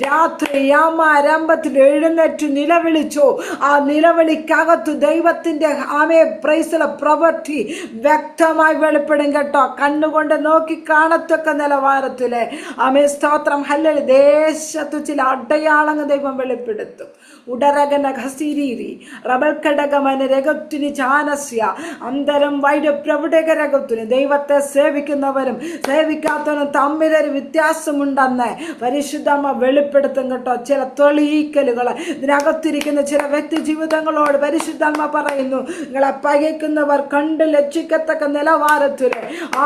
രാത്രി യാമാരംഭത്തിൽ എഴുന്നേറ്റ് നിലവിളിച്ചു. ആ നിലവിളിക്കകത്ത് ദൈവത്തിന്റെ ആമേ പ്രൈസിലെ പ്രവൃത്തി വ്യക്തമായി വെളിപ്പെടും കേട്ടോ. കണ്ണുകൊണ്ട് നോക്കി കാണത്തക്ക നിലവാരത്തിലെ ആമേ സ്തോത്രം ഹല്ലേലൂയ ദേശത്തു ചില അടയാളങ്ങൾ ദൈവം വെളിപ്പെടുത്തും. ഉടരകന ഘസീരീരി റബൽക്കടകമന രഗത്തിന് ചാനസ്യ അന്തരം വൈഡ പ്രവിടക രഗത്തിന് ദൈവത്തെ സേവിക്കുന്നവരും സേവിക്കാത്തവരും തമ്മിലൊരു വ്യത്യാസമുണ്ടെന്ന് പരിശുദ്ധമ്മ വെളിപ്പെടുത്തും കേട്ടോ. ചില തെളിയിക്കലുകൾ ഇതിനകത്തിരിക്കുന്ന ചില വ്യക്തി ജീവിതങ്ങളോട് പരിശുദ്ധമ്മ പറയുന്നു നിങ്ങളെ പകയ്ക്കുന്നവർ കണ്ട് ലക്ഷിക്കത്തക്ക നിലവാരത്തിൽ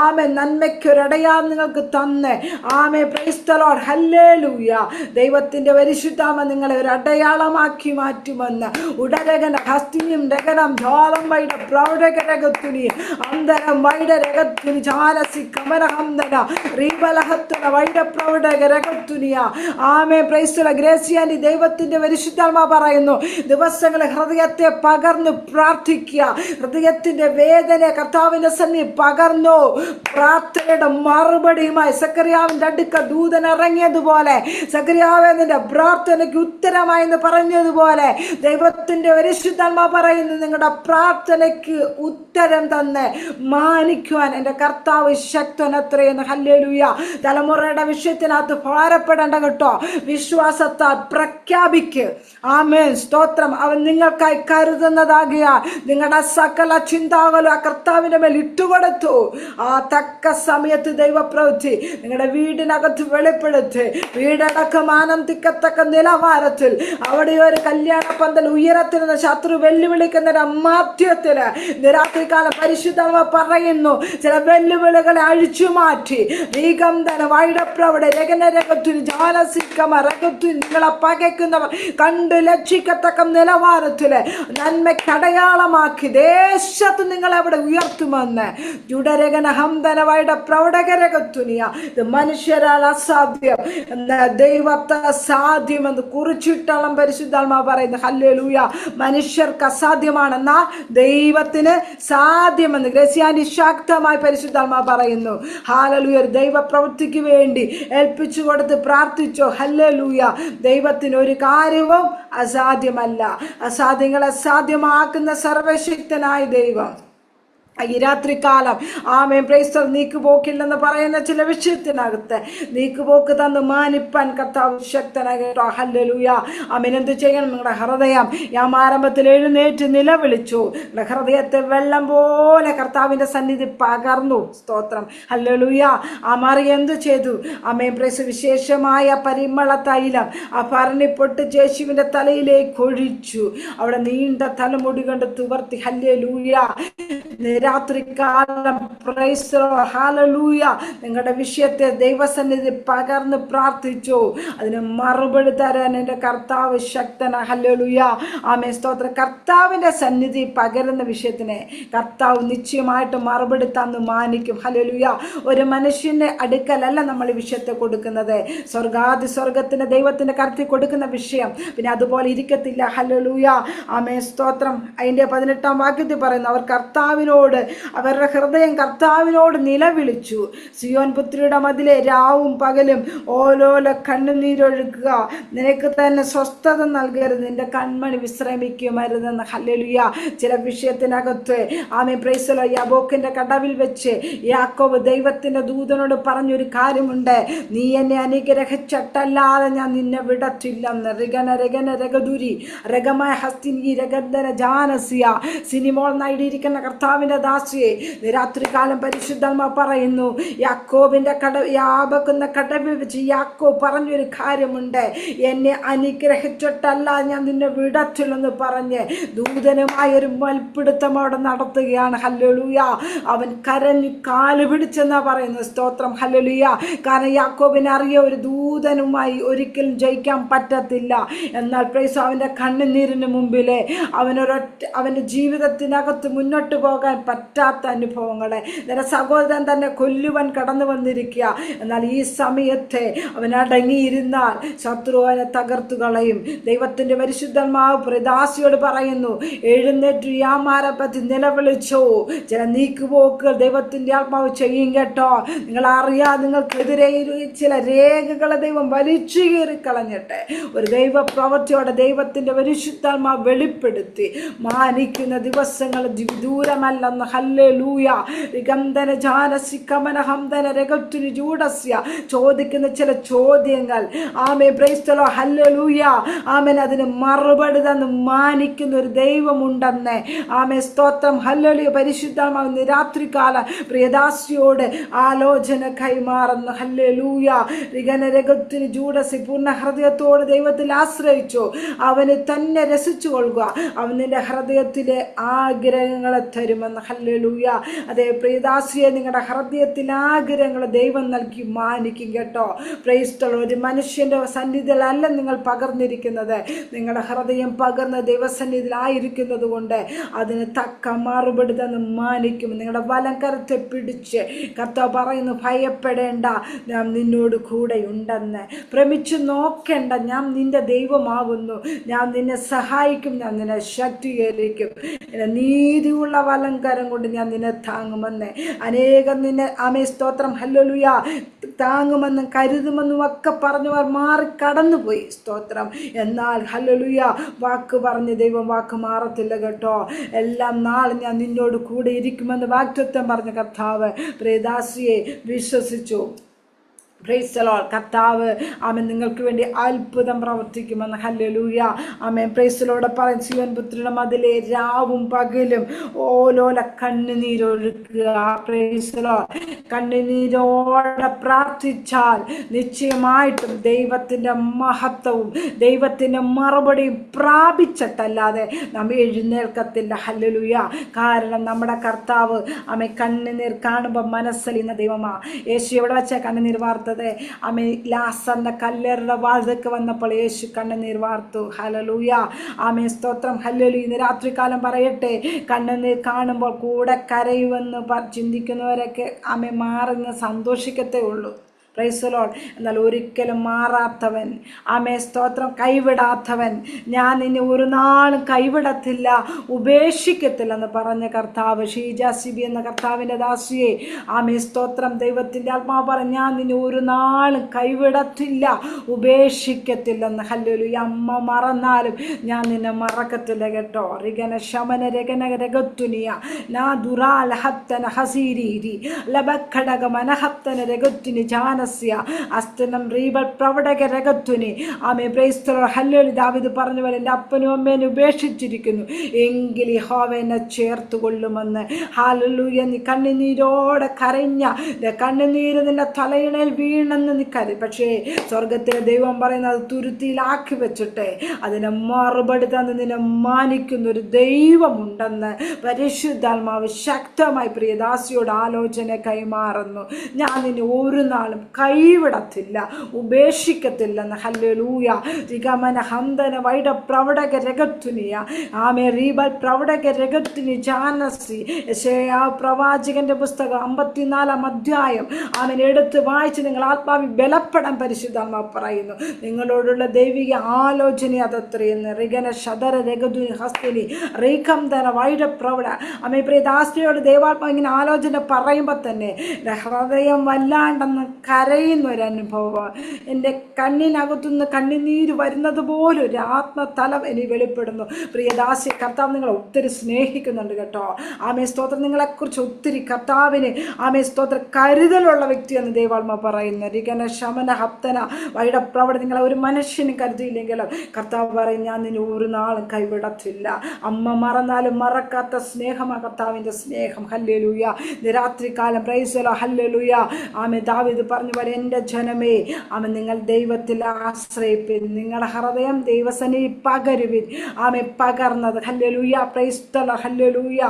ആമേ നന്മയ്ക്കൊരടയാളം നിങ്ങൾക്ക് തന്നെ ആമേ പ്രൈസ് ദി ലോർഡ് ഹല്ലേലൂയ. ദൈവത്തിന്റെ പരിശുദ്ധാമ നിങ്ങളെ ഒരു അടയാളമാക്കി മാറ്റുമെന്ന് ഉടരകന ഹസ്തിയും രകനം ജ്വാലം വൈഡ പ്രൗഢകരകത്തുനി അന്തരം വൈഡ രകത്തുനി ചാലസി കമരഹംദന റീബലഹത്തുന വൈഡ പ്രൗഢകരകത്തുനിയ ആമേ പ്രൈസ് ദി ലോർഡ് ഗ്രേസിയാനി ദൈവത്തിന്റെ പരിശുദ്ധാത്മ പറയുന്നു ദിവസങ്ങളെ ഹൃദയത്തെ പകർന്നു പ്രാർത്ഥിക്കുക. ഹൃദയത്തിന്റെ വേദന കർത്താവിന്റെ സന്നി പകർന്നു പ്രാർത്ഥനയുടെ മറുപടിയുമായി സക്കറിയാവിന്റെ അടുക്ക ദൂതൻ ഇറങ്ങിയതുപോലെ സക്കറിയാവേ നിന്റെ പ്രാർത്ഥനയ്ക്ക് ഉത്തരമായി എന്ന് പറഞ്ഞതുപോലെ ദൈവത്തിന്റെ പരിശുദ്ധാത്മ പറയുന്നു നിങ്ങളുടെ പ്രാർത്ഥനയ്ക്ക് ഉത്തരം തന്നെ മാനിക്കുവാൻ എൻ്റെ കർത്താവ് ശക്തനത്രയെന്ന് ഹല്ലേലൂയ. തലമുറയുടെ വിഷയത്തിനകത്ത് ഭാരപ്പെടേണ്ട കേട്ടോ. വിശ്വാസത്താൽ പ്രഖ്യാപിക്ക് ആമേൻ സ്തോത്രം. അവൻ നിങ്ങൾക്കായി കരുതുന്നതാകിയാൽ നിങ്ങളുടെ സകല ചിന്താകളും ആ കർത്താവിന്റെ മേൽ ഇട്ടുകൊടുത്തു. ആ തക്ക സമയത്ത് ദൈവപ്രവൃത്തി നിങ്ങളുടെ വീടിനകത്ത് വെളിപ്പെടുത്തി വീടടക്കം ആനന്ദിക്കത്തക്ക നിലവാരത്തിൽ അവിടെ ഒരു കല്യാണ പന്തൽ ഉയരത്തിരുന്ന ശത്രു വെല്ലുവിളിക്കുന്നതിന്റെ മധ്യത്തില് രാത്രികാലം പരിശുദ്ധമ പറയുന്നു ചില വെല്ലുവിളികളെ അഴിച്ചു മാറ്റി നീകന്ധന വൈഡപ്രവിടെ രഗനരകത്തിന് ജാലസിക്കമ രകത്തിന് നിങ്ങളെ പകയ്ക്കുന്നവർ കണ്ട് ലക്ഷിക്കത്തക്ക നിലവാരത്തില് നന്മയ്ക്കടയാളമാക്കി ദേശത്ത് നിങ്ങളെ അവിടെ ഉയർത്തുമെന്ന് ജുഡരകന ഹംദന വൈഡ പ്രൗഢകരകത്തുനിയ. ഇത് മനുഷ്യരാൽ അസാധ്യം എന്ന ദൈവത്തെ സാധ്യമെന്ന് കുറിച്ചിട്ടളം പരിശുദ്ധാത്മാ പറയുന്നു ഹല്ലേലൂയ. മനുഷ്യർക്ക് അസാധ്യമാണെന്ന ദൈവത്തിന് സാധ്യമെന്ന് ഗ്രേസിയാനി ശക്തമായി പരിശുദ്ധാത്മാ പറയുന്നു. ഹല്ലേലൂയ. ദൈവ പ്രവൃത്തിക്ക് വേണ്ടി ഏൽപ്പിച്ചു കൊടുത്ത് പ്രാർത്ഥിച്ചോ. ഹല്ലേലൂയ. ദൈവത്തിന് ഒരു കാര്യവും അസാധ്യമല്ല. അസാധ്യങ്ങളെ സാധ്യമാക്കുന്ന സർവശക്തനായ ദൈവം ഈ രാത്രികാലം ആമേൻ പ്രൈസ് നീക്കുപോക്കില്ലെന്ന് പറയുന്ന ചില വിഷയത്തിനകത്ത് നീക്കുപോക്ക് തന്ന് മാനിപ്പാൻ കർത്താവ് ശക്തനായ കേട്ടോ. ഹല്ലേലൂയ. ആമേൻ. എന്ത് ചെയ്യണം? നിങ്ങളുടെ ഹൃദയം ആരംഭത്തിൽ എഴുന്നേറ്റ് നിലവിളിച്ചു. നിങ്ങളുടെ ഹൃദയത്തെ വെള്ളം പോലെ കർത്താവിന്റെ സന്നിധി പകർന്നു. സ്തോത്രം. ഹല്ലേലൂയ. ആ മറിയ എന്ത് ചെയ്തു? ആമേൻ പ്രൈസ് വിശേഷമായ പരിമള തൈലം ആ ഭരണിപ്പൊട്ട് യേശുവിന്റെ തലയിലേക്ക് ഒഴിച്ചു. അവിടെ നീണ്ട തലമുടി കൊണ്ട് തുവർത്തി. ഹല്ലേലൂയ. രാത്രികാലം പ്രൈസ് ഹല്ലേലൂയ നിങ്ങളുടെ വിഷയത്തെ ദൈവസന്നിധി പകർന്ന് പ്രാർത്ഥിച്ചു. അതിന് മറുപടി തരാൻ എൻ്റെ കർത്താവ് ശക്തന. ഹല്ലേലൂയ. ആമേൻ സ്തോത്രം. കർത്താവിൻ്റെ സന്നിധി പകരുന്ന വിഷയത്തിനെ കർത്താവ് നിശ്ചയമായിട്ട് മറുപടി തന്ന് മാനിക്കും. ഹല്ലേലൂയ. ഒരു മനുഷ്യൻ്റെ അടുക്കലല്ല നമ്മൾ ഈ വിഷയത്തെ കൊടുക്കുന്നത്. സ്വർഗത്തിന് ദൈവത്തിൻ്റെ കർത്തി കൊടുക്കുന്ന വിഷയം പിന്നെ അതുപോലെ ഇരിക്കത്തില്ല. ഹല്ലേലൂയ. ആമേൻ സ്തോത്രം. അതിൻ്റെ 18-ാം വാക്യത്തിൽ പറയുന്നു അവർ കർത്താവിനോട് അവരുടെ ഹൃദയം കർത്താവിനോട് നിലവിളിച്ചു. സിയോൻ പുത്രിയുടെ മതിലെ രാവും പകലും ഓലോല കണ്ണുനീരൊഴുക്കുക. നിനക്ക് തന്നെ സ്വസ്ഥത നൽകരുത്. നിന്റെ കൺമണി വിശ്രമിക്കുമരുതെന്ന്. ഹല്ലേലൂയ. ചില വിഷയത്തിനകത്ത് ആമേൻ പ്രൈസ് ദി ലോർഡ് യാബോക്കിന്റെ കടവിൽ വെച്ച് യാക്കോബ് ദൈവത്തിന്റെ ദൂതനോട് പറഞ്ഞൊരു കാര്യമുണ്ട്. നീ എന്നെ അനുഗ്രഹിച്ചിട്ടല്ലാതെ ഞാൻ നിന്നെ വിടത്തില്ലെന്ന്. രഗദുരി രഗമായ ഹസ്തിനി രഗന്ധന ജാനസിയ സിനിമോൾ നേടിയിരിക്കുന്ന കർത്താവിന്റെ പ്രിയദാസിയെ രാത്രികാലം പരിശുദ്ധാത്മാ പറയുന്നു, യാക്കോബിന്റെ യാബക്കുന്ന കടവിൽ വെച്ച് യാക്കോബ് പറഞ്ഞൊരു കാര്യമുണ്ട്, എന്നെ അനുഗ്രഹിച്ചിട്ടല്ല ഞാൻ നിന്നെ വിടത്തില്ലെന്ന് പറഞ്ഞ് ദൂതനുമായൊരു മൽപ്പിടുത്തം അവിടെ നടത്തുകയാണ്. ഹല്ലേലൂയ. അവൻ കരഞ്ഞു കാല് പിടിച്ചെന്നാ പറയുന്നത്. സ്തോത്രം. ഹല്ലേലൂയ. കാരണം യാക്കോബിനെ അറിയ ഒരു ദൂതനുമായി ഒരിക്കലും ജയിക്കാൻ പറ്റത്തില്ല. എന്നാൽ പ്രൈസ് അവന്റെ കണ്ണുനീരിന് മുമ്പിലെ അവന്റെ ജീവിതത്തിനകത്ത് മുന്നോട്ട് പോകാൻ പറ്റാത്ത അനുഭവങ്ങളെ നിന്റെ സഹോദരൻ തന്നെ കൊല്ലുവാൻ കടന്നു വന്നിരിക്കുക. എന്നാൽ ഈ സമയത്തെ അവൻ അടങ്ങിയിരുന്നാൽ ശത്രു അവനെ തകർത്തു കളയും. ദൈവത്തിന്റെ പരിശുദ്ധന്മാവ് പ്രിയദാസിയോട് പറയുന്നു, എഴുന്നേറ്റ് യാമാരെ പറ്റി നിലവിളിച്ചോ. ചില നീക്കുപോക്കുകൾ ദൈവത്തിന്റെ ആത്മാവ് ചെയ്യും കേട്ടോ. നിങ്ങൾ അറിയാതെ നിങ്ങൾക്കെതിരെ ചില രേഖകളെ ദൈവം വലിച്ചു കീറിക്കളഞ്ഞിട്ട് ഒരു ദൈവ പ്രവൃത്തിയോടെ ദൈവത്തിന്റെ പരിശുദ്ധാത്മാവ് വെളിപ്പെടുത്തി മാനിക്കുന്ന ദിവസങ്ങൾ വിദൂരമല്ലെന്ന്. ഹല്ലേലൂയ. ഗന്ധന ജാനസിക്കമന ഹംദന രഗത്തുനി ജൂഡസ്യ ചോദിക്കുന്ന ചില ചോദ്യങ്ങൾ ആമേ പ്രൈസ്തലോ ഹല്ലേലൂയ ആമേൻ അതിന് മറുപടി തന്ന് മാനിക്കുന്ന ഒരു ദൈവമുണ്ടെന്ന് ആമേ സ്തോത്രം. ഹല്ലേലൂയ. പരിശുദ്ധമാകുന്ന രാത്രികാല പ്രിയദാസിയോട് ആലോചന കൈമാറുന്നു. ഹല്ലേലൂയ. രഗത്തിന് ജൂഡസി പൂർണ്ണ ഹൃദയത്തോട് ദൈവത്തിൽ ആശ്രയിച്ചു അവന് തന്നെ രസിച്ചു കൊള്ളുക, അവൻ നിന്റെ ഹൃദയത്തിലെ ആഗ്രഹങ്ങളെ തരുമെന്ന്. ഹല്ലേലൂയ. അതേ പ്രിയദാസിയെ നിങ്ങളുടെ ഹൃദയത്തിലെ ആഗ്രഹങ്ങൾ ദൈവം നൽകി മാനിക്കും കേട്ടോ. പ്രൈസ്തൽ. ഒരു മനുഷ്യന്റെ സന്നിധിയിലല്ല നിങ്ങൾ പകർന്നിരിക്കുന്നത്, നിങ്ങളുടെ ഹൃദയം പകർന്ന ദൈവസന്നിധിയിലായിരിക്കുന്നത് കൊണ്ട് അതിന് തക്ക മറുപടി തന്ന് മാനിക്കും. നിങ്ങളുടെ വലം കരത്തെ പിടിച്ച് കർത്താവ് പറയുന്നു, ഭയപ്പെടേണ്ട, ഞാൻ നിന്നോട് കൂടെ ഉണ്ടെന്ന്. ഭ്രമിച്ചു നോക്കേണ്ട, ഞാൻ നിന്റെ ദൈവമാകുന്നു, ഞാൻ നിന്നെ സഹായിക്കും, ഞാൻ നിന്നെ ശക്തീകരിക്കും, നീതിയുള്ള വലങ്കരം കൊണ്ട് ഞാൻ നിന്നെ താങ്ങുമെന്ന്. അനേകം നിന്നെ ആമേ സ്തോത്രം ഹല്ലേലൂയ താങ്ങുമെന്നും കരുതുമെന്നും ഒക്കെ പറഞ്ഞവർ മാറി കടന്നുപോയി. സ്തോത്രം. എന്നാൽ ഹല്ലേലൂയ വാക്ക് പറഞ്ഞ് ദൈവം വാക്ക് മാറത്തില്ല കേട്ടോ. എല്ലാം നാളെ ഞാൻ നിന്നോട് കൂടെ ഇരിക്കുമെന്ന് വാഗ്ദത്തം പറഞ്ഞ കർത്താവ് പ്രിയദാസിയെ വിശ്വസിച്ചു. Praise the Lord. കർത്താവ് ആമേൻ നിങ്ങൾക്ക് വേണ്ടി അത്ഭുതം പ്രവർത്തിക്കുമെന്ന്. Hallelujah. Amen. Praise the Lord. പറയും, സിയോൻ പുത്രിയുടെ മതിലേ രാവും പകലും ഓലോല കണ്ണുനീരൊഴുക്കുക. Praise the Lord. കണ്ണുനീരോടെ പ്രാർത്ഥിച്ചാൽ നിശ്ചയമായിട്ടും ദൈവത്തിൻ്റെ മഹത്വവും ദൈവത്തിൻ്റെ മറുപടിയും പ്രാപിച്ചിട്ടല്ലാതെ നാം എഴുന്നേൽക്കത്തില്ല. ഹല്ലേലൂയ. കാരണം നമ്മുടെ കർത്താവ് ആമേൻ കണ്ണുനീർ കാണുമ്പോൾ മനസ്സലിയുന്ന ദൈവമാണ്. യേശു എവിടെ വെച്ചാൽ കണ്ണുനീർ വാർത്തത്? ആമേ ലാസറിന്റെ കല്ലേറുടെ വാതിൽക്ക് വന്നപ്പോൾ യേശു കണ്ണുനീർ വാർത്തു. ഹല്ലേലൂയ. ആമേ സ്തോത്രം. ഹല്ലേലൂയ. ഇന്ന് രാത്രികാലം പറയട്ടെ, കണ്ണുനീർ കാണുമ്പോൾ കൂടെ കരയുമെന്ന് ചിന്തിക്കുന്നവരൊക്കെ ആമേ മാറുന്ന സന്തോഷിക്കത്തേ ഉള്ളൂ. Price the Lord. എന്നാൽ ഒരിക്കലും മാറാത്തവൻ, ആമേ സ്തോത്രം, കൈവിടാത്തവൻ, ഞാൻ നിന്നെ ഒരു നാളും കൈവിടത്തില്ല, ഉപേക്ഷിക്കത്തില്ലെന്ന് പറഞ്ഞ കർത്താവ് ഷീജ സിബി എന്ന കർത്താവിൻ്റെ ദാസിയെ ആമേ സ്തോത്രം ദൈവത്തിൻ്റെ ആത്മാവ് പറഞ്ഞു, ഞാൻ നിന്നെ ഒരു നാളും കൈവിടത്തില്ല, ഉപേക്ഷിക്കത്തില്ലെന്ന്. ഹല്ലേലൂയ. അമ്മ മറന്നാലും ഞാൻ നിന്നെ മറക്കത്തില്ല കേട്ടോ. റിഗന ശമന രഗന രഗത്തുനിയ നാ ദുറാൽ ഹത്തന ഹസീരി ലബഖടക മനഹത്തന രഗത്തുനി ജാന അസ്തനം റീബൽ പ്രവടക രഗത്തുനി. ആമേ പ്രൈസ് ദി ലോർഡ്. ഹല്ലേലൂയ. ദാവീദ് പറഞ്ഞ പോലെ എൻ്റെ അപ്പനും അമ്മേനെ ഉപേക്ഷിച്ചിരിക്കുന്നു, എങ്കിൽ യഹോവ എന്നെ ചേർത്ത് കൊള്ളുമെന്ന്. ഹല്ലേലൂയ. നീ കണ്ണുനീരോടെ കരഞ്ഞ കണ്ണുനീര് നിന്റെ തലയിണയിൽ വീണെന്ന് നീ കരുതി, പക്ഷേ സ്വർഗത്തിലെ ദൈവം പറയുന്നത് തുരുത്തിയിലാക്കി വെച്ചിട്ട് അതിനെ മറുപടി തന്ന് നിന്നെ മാനിക്കുന്ന ഒരു ദൈവമുണ്ടെന്ന് പരിശുദ്ധാത്മാവ് ശക്തമായി പ്രിയദാസിയോട് ആലോചന കൈമാറുന്നു. ഞാൻ നിന്നെ ഒരു നാളും കൈവിടത്തില്ല, ഉപേക്ഷിക്കത്തില്ലെന്ന്. ഹല്ലേലൂയ. രിഗമന ഹംദന വൈഡ പ്രവടക രഗത്തുനിയ ആമേ റീബൽ പ്രവടക രഗത്തുനി ജാനസി. യെശയ്യാ പ്രവാചകന്റെ പുസ്തകം 54-ാം അധ്യായം ആമേൻ എടുത്ത് വായിച്ച് നിങ്ങൾ ആത്മാവിൽ ബലപ്പെടാൻ പരിശുദ്ധാത്മാവ് പറയുന്നു. നിങ്ങളോടുള്ള ദൈവിക ആലോചന അതത്രയെന്ന്. റിഗന ശതര രഗതുനി ഹസ്തിനി റീഖംദന വൈഡ പ്രവട. ആമേ പ്രിയദാസിയോട് ദൈവാത്മാവ് ഇങ്ങനെ ആലോചന പറയുമ്പോൾ തന്നെ ഹൃദയം വല്ലാണ്ടെന്ന് കരയുന്ന ഒരനുഭവം, എൻ്റെ കണ്ണിനകത്തുനിന്ന് കണ്ണുനീര് വരുന്നത് പോലെ ഒരു ആത്മതലം ഇനി വെളിപ്പെടുന്നു. പ്രിയദാസി, കർത്താവ് നിങ്ങളെ ഒത്തിരി സ്നേഹിക്കുന്നുണ്ട് കേട്ടോ. ആമേ സ്തോത്രം. നിങ്ങളെക്കുറിച്ച് ഒത്തിരി കർത്താവിന് ആമേ സ്തോത്രം കരുതലുള്ള വ്യക്തിയെന്ന് ദൈവാത്മ പറയുന്നു. രികന ശമന ഹപ്തന വൈഡപ്രവടെ നിങ്ങളെ ഒരു മനുഷ്യനും കരുതിയില്ലെങ്കിലും കർത്താവ് പറയും, ഞാൻ നിന്നെ ഒരു നാളും കൈവിടത്തില്ല. അമ്മ മറന്നാലും മറക്കാത്ത സ്നേഹമാണ് കർത്താവിൻ്റെ സ്നേഹം. ഹല്ലേലൂയ. രാത്രികാലം പ്രൈസലോ ഹല്ലേലൂയ. ആമേ ദാവീദ് പറഞ്ഞു പോലെ, എൻ്റെ ജനമേ ആമേ നിങ്ങൾ ദൈവത്തിൽ ആശ്രയിപ്പിൻ, നിങ്ങളുടെ ഹൃദയം ദൈവസന്നിധിയിൽ പകരുവിൻ. ആമേ പകർന്നത് ഹല്ലേലൂയ പ്രൈസ്തല ഹല്ലേലൂയ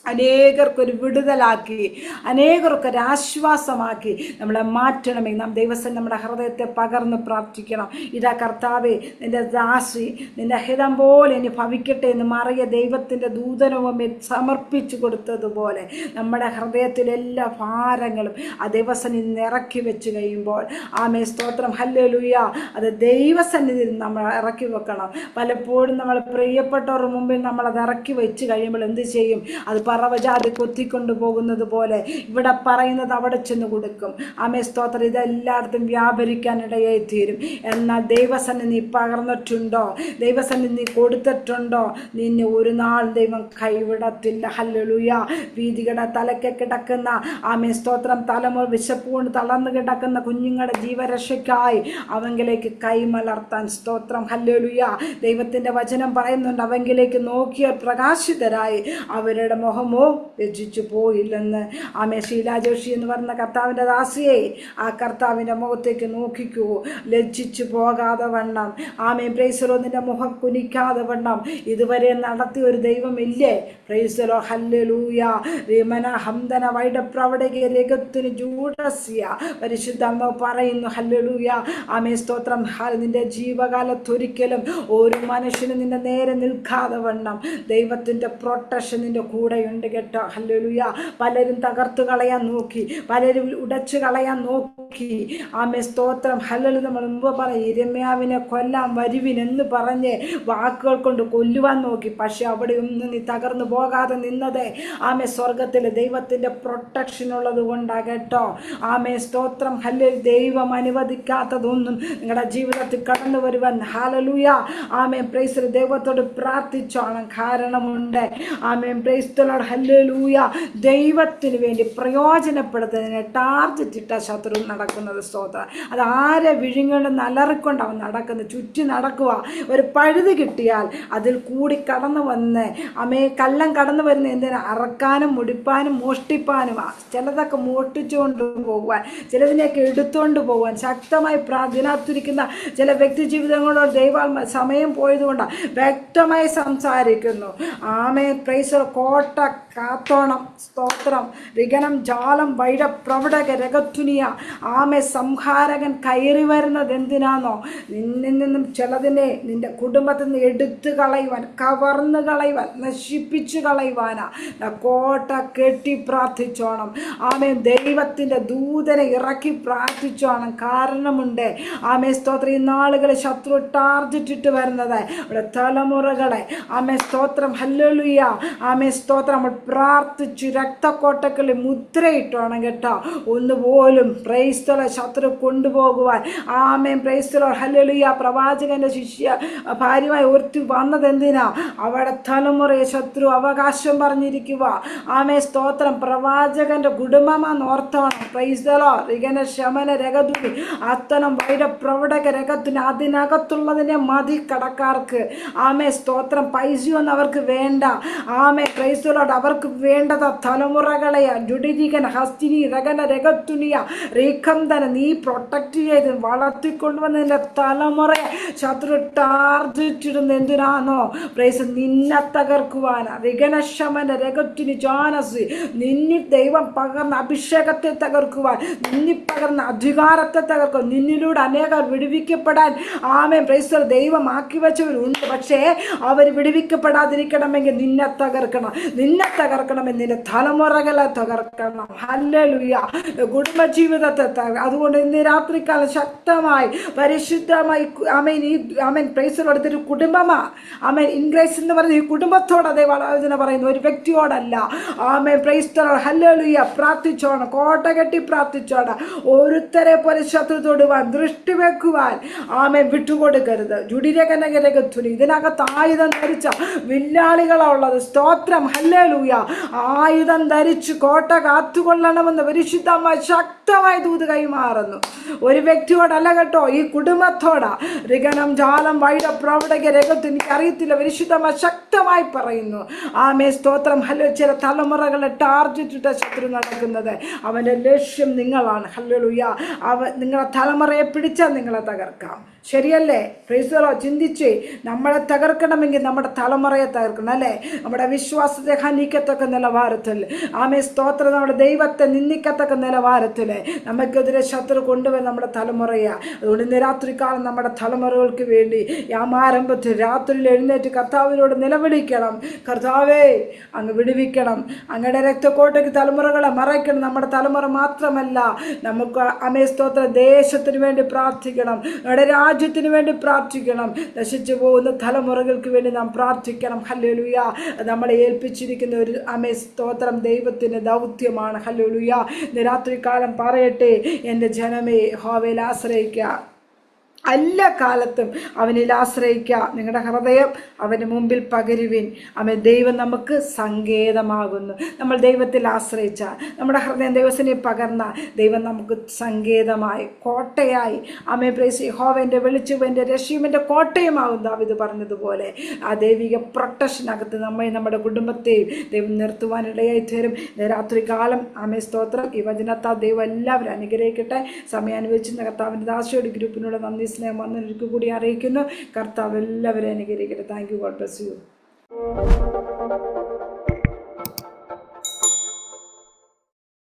അനേകർക്കൊരു വിടുതലാക്കി, അനേകർക്കൊരു ആശ്വാസമാക്കി നമ്മളെ മാറ്റണമേ. നാം ദൈവസൻ നമ്മുടെ ഹൃദയത്തെ പകർന്ന് പ്രാർത്ഥിക്കണം. ഇതാ കർത്താവേ, നിന്റെ ദാസി നിന്റെ ഹിതം പോലെ ഇനി ഭവിക്കട്ടെ എന്ന് മറിയ ദൈവത്തിൻ്റെ ദൂതനവുമേ സമർപ്പിച്ചു കൊടുത്തതുപോലെ നമ്മുടെ ഹൃദയത്തിലെ എല്ലാ ഭാരങ്ങളും ആ ദൈവസന്നിധി ഇറക്കി വെച്ച് കഴിയുമ്പോൾ ആമേ സ്തോത്രം ഹല്ലേലൂയ, അത് ദൈവസന്നിധിയിൽ നമ്മൾ ഇറക്കി വെക്കണം. പലപ്പോഴും നമ്മൾ പ്രിയപ്പെട്ടവരുടെ മുമ്പിൽ നമ്മളത് ഇറക്കി വെച്ച് കഴിയുമ്പോൾ എന്ത് ചെയ്യും? അത് പറവജാതി കൊത്തിക്കൊണ്ടു പോകുന്നത് പോലെ ഇവിടെ പറയുന്നത് അവിടെ ചെന്ന് കൊടുക്കും. ആമേ സ്തോത്രം. ഇതെല്ലായിടത്തും വ്യാപരിക്കാനിടയായി തീരും. എന്നാൽ ദൈവസന്നിധി നീ പകർന്നിട്ടുണ്ടോ, ദൈവസന്നിധി നീ കൊടുത്തിട്ടുണ്ടോ, നിന്നെ ഒരു നാൾ ദൈവം കൈവിടത്തില്ല. ഹല്ലേലൂയ. വീതികട തലയ്ക്ക് കിടക്കുന്ന ആമേ സ്തോത്രം തലമുറ വിശപ്പുകൊണ്ട് തളർന്നു കിടക്കുന്ന കുഞ്ഞുങ്ങളുടെ ജീവരക്ഷയ്ക്കായി അവങ്കിലേക്ക് കൈമലർത്താൻ സ്തോത്രം. ഹല്ലേലൂയ. ദൈവത്തിൻ്റെ വചനം പറയുന്നുണ്ട്, അവങ്കിലേക്ക് നോക്കിയ പ്രകാശിതരായി അവരുടെ മുഖമോ ലജ്ജിച്ചു പോയില്ലെന്ന്. ആമേ ഷീലാ ജോഷി എന്ന് പറഞ്ഞ കർത്താവിൻ്റെ ദാസിയെ ആ കർത്താവിൻ്റെ മുഖത്തേക്ക് നോക്കിക്കൂ, ലജ്ജിച്ചു പോകാതെ വണ്ണം. ആമേ പ്രൈസലോ, നിന്റെ മുഖം കുനിക്കാതെ വണ്ണം ഇതുവരെ നടത്തിയ ഒരു ദൈവമില്ലേ? പ്രൈസലോ ഹല്ലേലൂയ. റിമന ഹംദന വൈഡപ്രവടകെ രഗത്തിന് ജൂഡസ്യ പരിശുദ്ധാത്മാവ് പറയുന്നു. ഹല്ലേലൂയ. ആമേ സ്തോത്രം. നിന്റെ ജീവകാലത്തൊരിക്കലും ഒരു മനുഷ്യന് നിന്റെ നേരെ നിൽക്കാതെ വണ്ണം ദൈവത്തിൻ്റെ പ്രൊട്ടക്ഷൻ നിന്റെ കൂടെയുണ്ട് കേട്ടോ. ഹല്ലേലൂയ. പലരും തകർത്തു കളയാൻ നോക്കി, പലരും ഉടച്ചു കളയാൻ നോക്കി. ആമേ സ്തോത്രം. ഹല്ലേലൂയ. നമ്മൾ മുമ്പ് പറയും, യിരെമ്യാവിനെ കൊല്ലാൻ വരുവിൻ എന്ന് പറഞ്ഞ് വാക്കുകൾ കൊണ്ട് കൊല്ലുവാൻ നോക്കി. പക്ഷെ അവിടെ ഒന്നും നീ തകർന്നു പോകാതെ നിന്നത് ആമേ സ്വർഗത്തിലെ ദൈവത്തിൻ്റെ പ്രൊട്ടക്ഷൻ ഉള്ളത് കൊണ്ടാ കേട്ടോ. ആമേ സ്തോത്രം. ഹല്ലേലൂയ. ദൈവം അനുവദിക്കാത്തതൊന്നും നിങ്ങളുടെ ജീവിതത്തിൽ കടന്നു വരുവാൻ ഹല്ലേലൂയ ആമേ പ്രൈസ് ദൈവത്തോട് പ്രാർത്ഥിച്ചോണം. കാരണമുണ്ട്. ആമേ പ്രൈസ് ദി ലോർഡ്. ഹല്ലേലൂയ. ദൈവത്തിന് വേണ്ടി പ്രയോജനപ്പെടുത്തുന്നതിന് ടാർജറ്റ് ഇട്ട ശത്രു നടക്കുന്നത് സ്തോത്രം. അത് ആരെ വിഴുങ്ങുകൊണ്ട് നലറിക്കൊണ്ട് അവൻ നടക്കുന്നത്, ചുറ്റി നടക്കുക. ഒരു പഴുത് കിട്ടിയാൽ അതിൽ കൂടി കടന്നു വന്ന് കള്ളം കടന്നു വരുന്ന എന്തിനാ? അറക്കാനും മുടിപ്പാനും മോഷ്ടിപ്പാനും. ചിലതൊക്കെ മോഷ്ടിച്ചുകൊണ്ട് പോകുവാൻ, ചിലതിനെയൊക്കെ എടുത്തുകൊണ്ട് പോകുവാൻ ശക്തമായി ഇതിനകത്തിരിക്കുന്ന ചില വ്യക്തി ജീവിതങ്ങളോട് ദൈവ സമയം പോയതുകൊണ്ടാണ് വ്യക്തമായി സംസാരിക്കുന്നു. ആമേ പ്രൈസ്. കോട്ട കാത്തോണം സ്തോത്രം. രിഗനം ജാലം വൈഡ പ്രവടക രഗത്തുനിയ. ആമേ സംഹാരകൻ കയറി വരുന്നത് എന്തിനാണോ? നിന്നിൽ നിന്നും ചിലതിനെ നിന്റെ കുടുംബത്തിൽ നിന്ന് എടുത്തു കളയുവാൻ, കവർന്നു കളയുവാൻ, നശിപ്പിച്ചു കളയുവാനാ. കോട്ട കെട്ടി പ്രാർത്ഥിച്ചോണം. ആമേ ദൈവത്തിൻ്റെ ദൂതനെ ഇറക്കി പ്രാർത്ഥിച്ചോണം. കാരണമുണ്ട്. ആമേ സ്തോത്രം. ഈ നാളുകളിൽ ശത്രു ടാർജറ്റ് ഇട്ട് വരുന്നത് ഇവിടെ തലമുറകളെ ആമേ സ്തോത്രം. ഹല്ലേലൂയ. ആമേ സ്തോത്രം. നമ്മൾ പ്രാർത്ഥിച്ചു രക്തക്കോട്ടകളിൽ മുദ്രയിട്ടോണം കേട്ടോ. ഒന്നുപോലും പ്രൈസ്തല ശത്രു കൊണ്ടുപോകുവാൻ. ആമേൻ പ്രൈസ്തലോ ഹല്ലേലൂയ. പ്രവാചകന്റെ ശിഷ്യ ഭാര്യമായി ഒരുത്തി വന്നത് എന്തിനാ? അവിടെ തലമുറയെ ശത്രു അവകാശം പറഞ്ഞിരിക്കുക. ആമേ സ്തോത്രം. പ്രവാചകന്റെ കുടുംബമാന്ന് ഓർത്തോണം. പ്രൈസ്തലോ റിഗന ശമന രഗതുനി അത്തനം വൈഡ പ്രവടക രഗത്തുനി. അതിനകത്തുള്ളതിനെ മതി കടക്കാർക്ക്. ആമേ സ്തോത്രം. പൈസയൊന്നും അവർക്ക് വേണ്ട. ആമേ പ്രൈസ്തലോട് അവർക്ക് വേണ്ടത് തലമുറകളെ ജുഡിജികൻ ഹസ്തിനി രഗന രഗത്തുനിയ റീഖംധന നീ പ്രൊട്ടക്റ്റ് ചെയ്ത് വളർത്തിക്കൊണ്ടുവന്നതിൻ്റെ തലമുറയെ ശത്രു ടാർജറ്റിടുന്ന എന്തിനാണോ? പ്രൈസ് നിന്നെ തകർക്കുവാനാ. റിഗനശമന രഗത്തുനി ജാനസ്. നിന്നി ദൈവം പകർന്ന അഭിഷേകത്തെ തകർക്കുവാൻ, നിന്നി പകർന്ന അധികാരത്തെ തകർക്കുവാൻ, നിന്നിലൂടെ അനേകർ വിടുവിക്കപ്പെടാൻ ആമേ പ്രൈസ് ദൈവം ആക്കി വെച്ചവരുണ്ട്. പക്ഷേ അവർ വിടുവിക്കപ്പെടാതിരിക്കണമെങ്കിൽ നിന്നെ തകർക്കണം. നിന്നെ തകർക്കണം, നിന്റെ തലമുറകളെ തകർക്കണം. ഹല്ലേലൂയ. കുടുംബജീവിതത്തെ അതുകൊണ്ട് ഇന്ന് രാത്രിക്കാലം ശക്തമായി പരിശുദ്ധമായി ആമേൻ പ്രൈസ് കൊടുത്തൊരു കുടുംബമാ. ആമേൻ ഇൻഗ്രേസ് എന്ന് പറയുന്ന ഈ കുടുംബത്തോട് അതേ ആലോചന പറയുന്നു, ഒരു വ്യക്തിയോടല്ല. ആമേൻ പ്രൈസ് ഹല്ലേലൂയ. പ്രാർത്ഥിച്ചോണം, കോട്ട കെട്ടി പ്രാർത്ഥിച്ചോണം. ഒരുത്തരെ പോലെ ശത്രു തൊടുവാൻ ദൃഷ്ടി വെക്കുവാൻ ആമേൻ വിട്ടുകൊടുക്കരുത്. ജുഡിരകനകരകത്തുനി ഇതിനകത്ത് ആയുധം ധരിച്ച വില്ലാളികളാ ഉള്ളത്. സ്തോത്രം. ഹല്ലേലൂയ. ആയുധം ധരിച്ച് കോട്ട കാത്തുകൊള്ളണമെന്ന് പരിശുദ്ധമായി ശക്തമായി ദൂത് കൈമാറുന്നു. ഒരു വ്യക്തിയോടല്ല കേട്ടോ, ഈ കുടുംബത്തോടാ. രിഗണം ജാലം വൈഡ പ്രൗഢക രംഗത്ത് എനിക്കറിയത്തില്ല, പരിശുദ്ധമായി ശക്തമായി പറയുന്നു. ആമേ സ്തോത്രം. ഹല്ലോ. ചില തലമുറകളെ ടാർജറ്റിട്ട ശത്രു നടക്കുന്നത്, അവൻ്റെ ലക്ഷ്യം നിങ്ങളാണ്. ഹല്ലേലൂയ. നിങ്ങളെ തലമുറയെ പിടിച്ചാൽ നിങ്ങളെ തകർക്കാം. ശരിയല്ലേ? പ്രൈസറോ ചിന്തിച്ചേ. നമ്മളെ തകർക്കണമെങ്കിൽ നമ്മുടെ തലമുറയെ തകർക്കണം, അല്ലേ? നമ്മുടെ വിശ്വാസത്തെ ഹനിക്കത്തക്ക നിലവാരത്തിൽ, ആമേ സ്തോത്രം, നമ്മുടെ ദൈവത്തെ നിന്ദിക്കത്തക്ക നിലവാരത്തിൽ നമുക്കെതിരെ ശത്രു കൊണ്ടുവരുന്ന നമ്മുടെ തലമുറയാ. അതുകൊണ്ട് ഇന്ന് രാത്രിക്കാലം നമ്മുടെ തലമുറകൾക്ക് വേണ്ടി ആരംഭത്തിൽ രാത്രിയിൽ എഴുന്നേറ്റ് കർത്താവിനോട് നിലവിളിക്കണം. കർത്താവേ, അങ്ങ് വിടുവിക്കണം, അങ്ങയുടെ രക്തക്കോട്ടയ്ക്ക് തലമുറകളെ മറയ്ക്കണം. നമ്മുടെ തലമുറ മാത്രമല്ല, നമുക്ക് ആമേ സ്തോത്രം ദേശത്തിന് വേണ്ടി പ്രാർത്ഥിക്കണം, നമ്മുടെ രാജ്യത്തിന് വേണ്ടി പ്രാർത്ഥിക്കണം. നശിച്ചു പോകുന്ന തലമുറകൾക്ക് വേണ്ടി നാം പ്രാർത്ഥിക്കണം. ഹല്ലേലൂയ. നമ്മളെ ഏൽപ്പിച്ചിരിക്കുന്ന ഒരു ആമേ സ്തോത്രം ദൈവത്തിൻ്റെ ദൗത്യമാണ്. ഹല്ലേലൂയ. ഇന്ന് രാത്രികാലം പറയട്ടെ, എൻ്റെ ജനമേ യഹോവയിൽ ആശ്രയിക്കുക, എല്ലാ കാലത്തും അവനിൽ ആശ്രയിക്കുക. നിങ്ങളുടെ ഹൃദയം അവന് മുമ്പിൽ പകരുവിൻ. അവൻ ദൈവം നമുക്ക് സങ്കേതമാകുന്നു. നമ്മൾ ദൈവത്തിൽ ആശ്രയിച്ച, നമ്മുടെ ഹൃദയം ദൈവത്തിനെ പകർന്ന, ദൈവം നമുക്ക് സങ്കേതമായി, കോട്ടയായി, അമ്മേ പ്രൈസ് യഹോവൻ്റെ വെളിച്ചവൻ്റെ രക്ഷീവൻ്റെ കോട്ടയുമാകും ദാവീദ് പറഞ്ഞതുപോലെ. ആ ദൈവിക പ്രൊട്ടക്ഷനകത്ത് നമ്മെ, നമ്മുടെ കുടുംബത്തെയും ദൈവം നിർത്തുവാനിടയായി തരും. രാത്രികാലം ആമേ സ്തോത്രം. ഈ വചനത്താൽ ദൈവം എല്ലാവരും അനുഗ്രഹിക്കട്ടെ. സമയാനുവദിച്ച് കർത്താവിൻ്റെ ദാസയുടെ ഗ്രൂപ്പിനുള്ള നന്ദി സ്നേഹം വന്നൊരിക്കൽ കൂടി അറിയിക്കുന്നു. കർത്താവ് എല്ലാവരെയും അനുഗ്രഹിക്കട്ടെ. Thank you. God bless you.